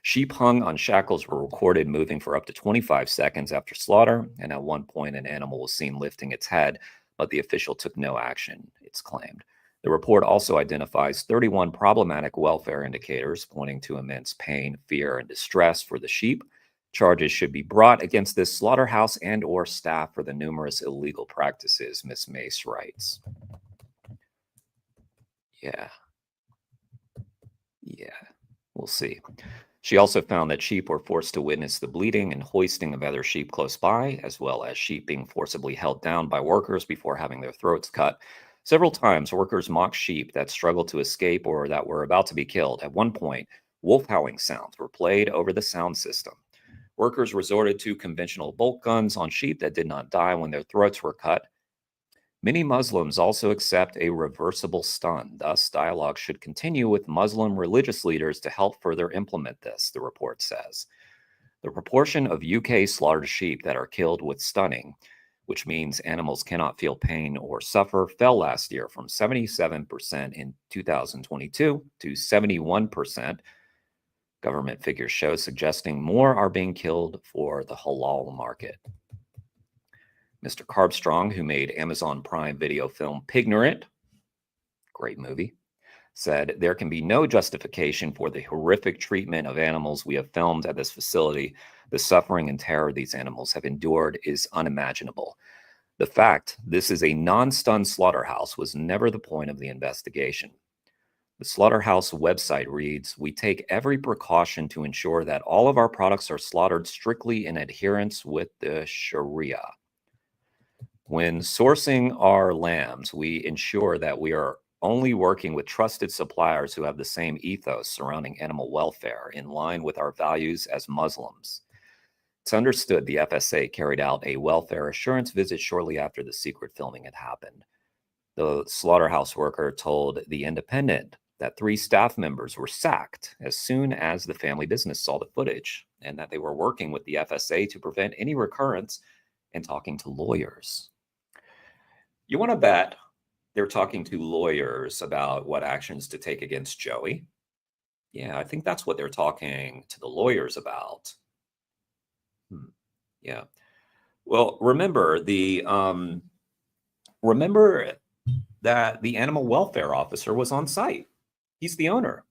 Sheep hung on shackles were recorded moving for up to 25 seconds after slaughter, and at one point an animal was seen lifting its head, but the official took no action, it's claimed. The report also identifies 31 problematic welfare indicators pointing to immense pain, fear, and distress for the sheep. Charges should be brought against this slaughterhouse and or staff for the numerous illegal practices, Ms. Mace writes. Yeah, we'll see. She also found that sheep were forced to witness the bleeding and hoisting of other sheep close by, as well as sheep being forcibly held down by workers before having their throats cut. Several times, workers mocked sheep that struggled to escape or that were about to be killed. At one point, wolf howling sounds were played over the sound system. Workers resorted to conventional bolt guns on sheep that did not die when their throats were cut. Many Muslims also accept a reversible stun. Thus, dialogue should continue with Muslim religious leaders to help further implement this, the report says. The proportion of UK slaughtered sheep that are killed with stunning, which means animals cannot feel pain or suffer, fell last year from 77% in 2022 to 71%. Government figures show suggesting more are being killed for the halal market. Mr. Carbstrong, who made Amazon Prime video film Pignorant, great movie, said there can be no justification for the horrific treatment of animals we have filmed at this facility. The suffering and terror these animals have endured is unimaginable. The fact this is a non-stun slaughterhouse was never the point of the investigation. The slaughterhouse website reads, "We take every precaution to ensure that all of our products are slaughtered strictly in adherence with the Sharia. When sourcing our lambs, we ensure that we are only working with trusted suppliers who have the same ethos surrounding animal welfare in line with our values as Muslims." It's understood the FSA carried out a welfare assurance visit shortly after the secret filming had happened. The slaughterhouse worker told The Independent that 3 staff members were sacked as soon as the family business saw the footage, and that they were working with the FSA to prevent any recurrence and talking to lawyers. You want to bet they're talking to lawyers about what actions to take against Joey? Yeah, I think that's what they're talking to the lawyers about. Yeah. Well, remember that the animal welfare officer was on site. He's the owner.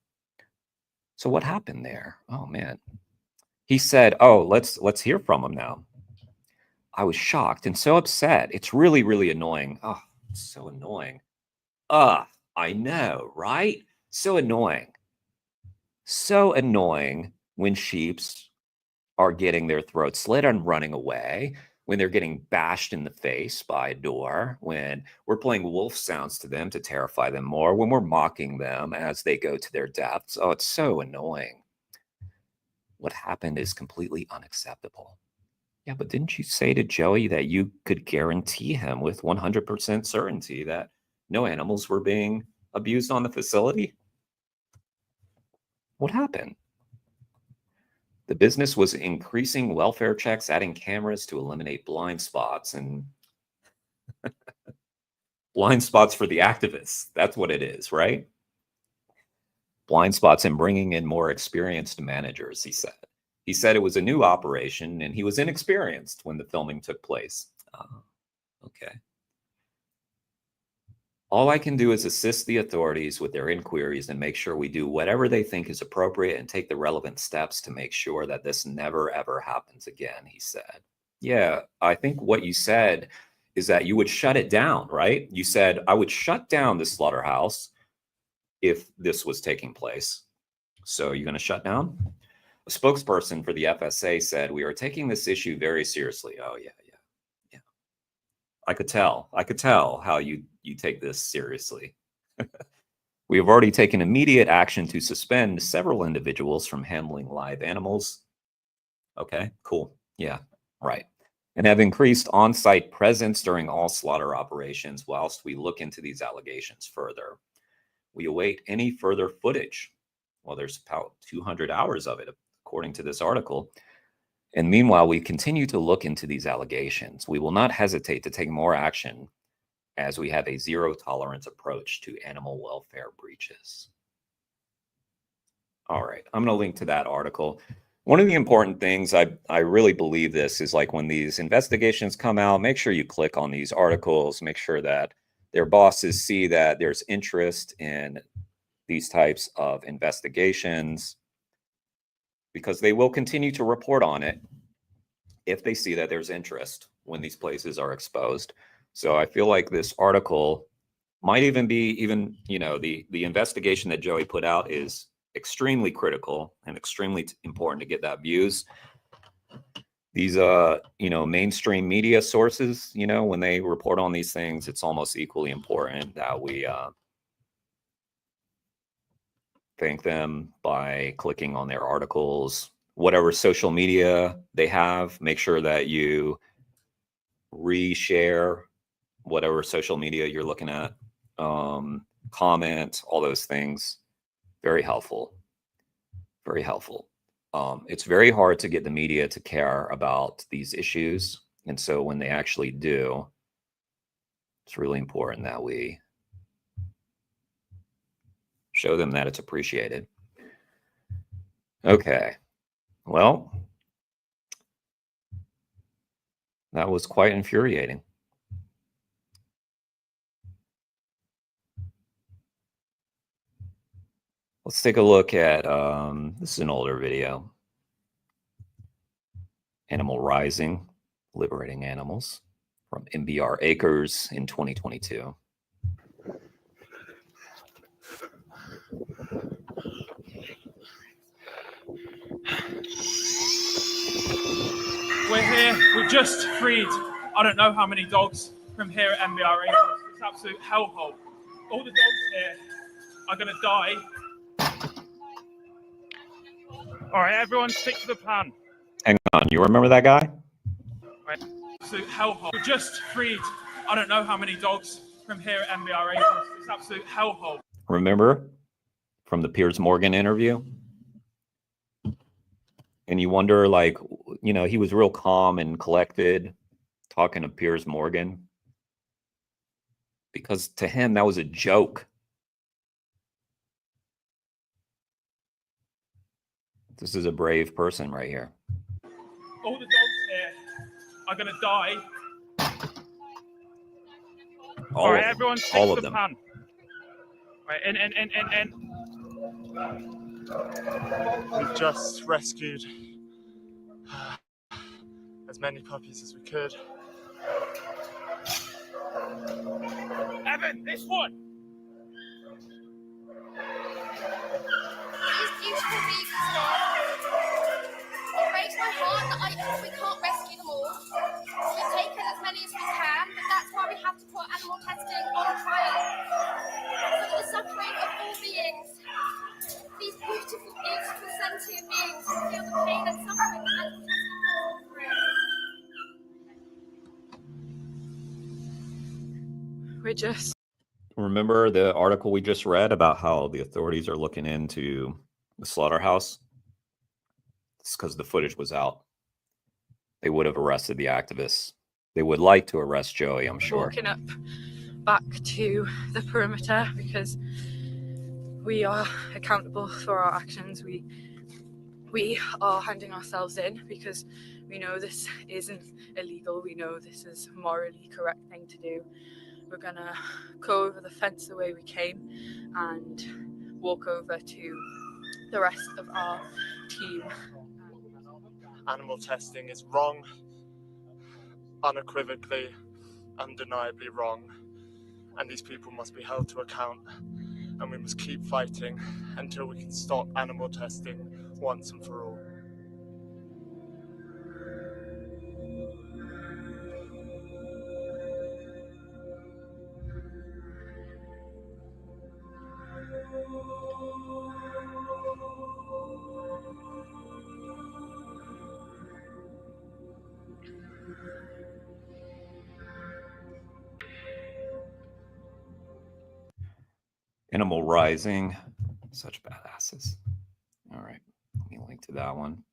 So what happened there? Oh man. He said, "Oh, let's hear from him now." I was shocked and so upset. It's really, really annoying. Oh, it's so annoying. I know, right? So annoying. So annoying when sheeps are getting their throats slit and running away, when they're getting bashed in the face by a door, when we're playing wolf sounds to them to terrify them more, when we're mocking them as they go to their deaths. Oh, it's so annoying. What happened is completely unacceptable. Yeah, but didn't you say to Joey that you could guarantee him with 100% certainty that no animals were being abused on the facility? What happened? The business was increasing welfare checks, adding cameras to eliminate blind spots, and blind spots for the activists. That's what it is, right? Blind spots and bringing in more experienced managers, he said. He said it was a new operation and he was inexperienced when the filming took place. Okay. All I can do is assist the authorities with their inquiries and make sure we do whatever they think is appropriate and take the relevant steps to make sure that this never, ever happens again, he said. Yeah, I think what you said is that you would shut it down, right? You said, I would shut down the slaughterhouse if this was taking place. So you're going to shut down? A spokesperson for the FSA said, we are taking this issue very seriously. Oh, yeah. I could tell how you take this seriously. We have already taken immediate action to suspend several individuals from handling live animals. Okay, cool. Yeah, right. And have increased on-site presence during all slaughter operations whilst we look into these allegations further. We await any further footage. Well, there's about 200 hours of it, according to this article. And meanwhile, we continue to look into these allegations. We will not hesitate to take more action as we have a zero-tolerance approach to animal welfare breaches. All right, I'm going to link to that article. One of the important things, I really believe this, is like when these investigations come out, make sure you click on these articles, make sure that their bosses see that there's interest in these types of investigations, because they will continue to report on it if they see that there's interest when these places are exposed. So I feel like this article might even be the investigation that Joey put out is extremely critical and extremely important to get that views. These mainstream media sources, when they report on these things, it's almost equally important that we thank them by clicking on their articles. Whatever social media they have, make sure that you reshare whatever social media you're looking at, comment, all those things. Very helpful. Very helpful. It's very hard to get the media to care about these issues. And so when they actually do, it's really important that we show them that it's appreciated. Okay. Well, that was quite infuriating. Let's take a look at, this is an older video. Animal Rising, Liberating Animals, from MBR Acres in 2022. We're here. We just freed I don't know how many dogs from here at MBR Acres. It's absolute hellhole. All the dogs here are going to die. All right, everyone, stick to the plan. Hang on, you remember that guy? Right. Absolute hellhole. We just freed I don't know how many dogs from here at MBR Acres. It's absolute hellhole. Remember from the Piers Morgan interview? And you wonder, like, he was real calm and collected talking to Piers Morgan, because to him that was a joke. This is a brave person right here. All the dogs here are going to die. All right, everyone, stick to the plan. Right, and We've just rescued as many puppies as we could. Evan, this one! These beautiful vegans here. It breaks my heart that we can't rescue them all. We've taken as many as we can, but that's why we have to put animal testing on trial. So that the suffering of all beings, these beautiful, beautiful sentient beings, will feel the pain and suffering that animal testing puts them through. We're just Remember the article we just read about how the authorities are looking into the slaughterhouse? It's because the footage was out. They would have arrested the activists. They would like to arrest Joey, I'm sure. walking up back to the perimeter because we are accountable for our actions. We are handing ourselves in because we know this isn't illegal. We know this is a morally correct thing to do. We're gonna go over the fence the way we came and walk over to the rest of our team. Animal testing is wrong, unequivocally, undeniably wrong, and these people must be held to account, and we must keep fighting until we can stop animal testing once and for all. Animal Rising. Such badasses. All right. Let me link to that one.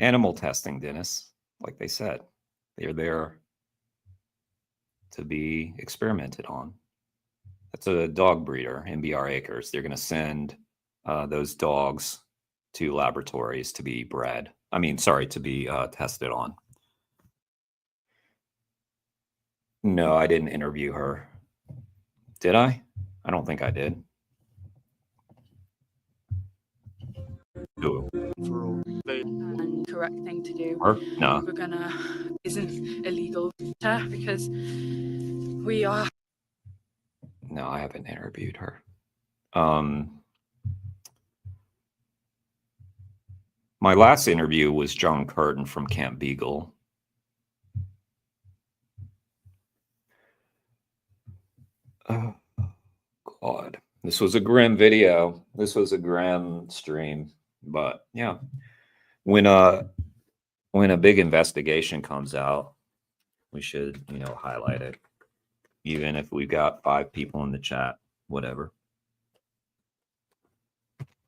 Animal testing, Dennis. Like they said, they're there to be experimented on. That's a dog breeder, MBR Acres. They're going to send those dogs to laboratories to be bred. I mean, sorry, to be tested on. No, I didn't interview her. Did I? I don't think I did. No. And correct thing to do. Or, no. We're gonna isn't illegal because we are. No, I haven't interviewed her. My last interview was John Curtin from Camp Beagle. Oh, God. This was a grim video. This was a grim stream. But yeah, when a big investigation comes out, we should, highlight it. Even if we've got 5 people in the chat, whatever.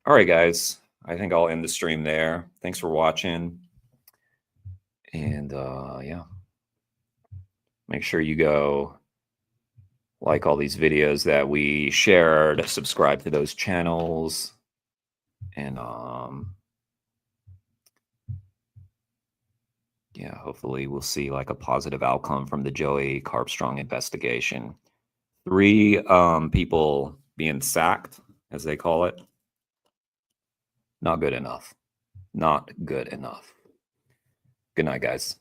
All right, guys. I think I'll end the stream there. Thanks for watching. And yeah, make sure you go like all these videos that we shared, subscribe to those channels, and yeah, hopefully we'll see like a positive outcome from the Joey Carbstrong investigation. 3 people being sacked, as they call it. Not good enough. Not good enough. Good night, guys.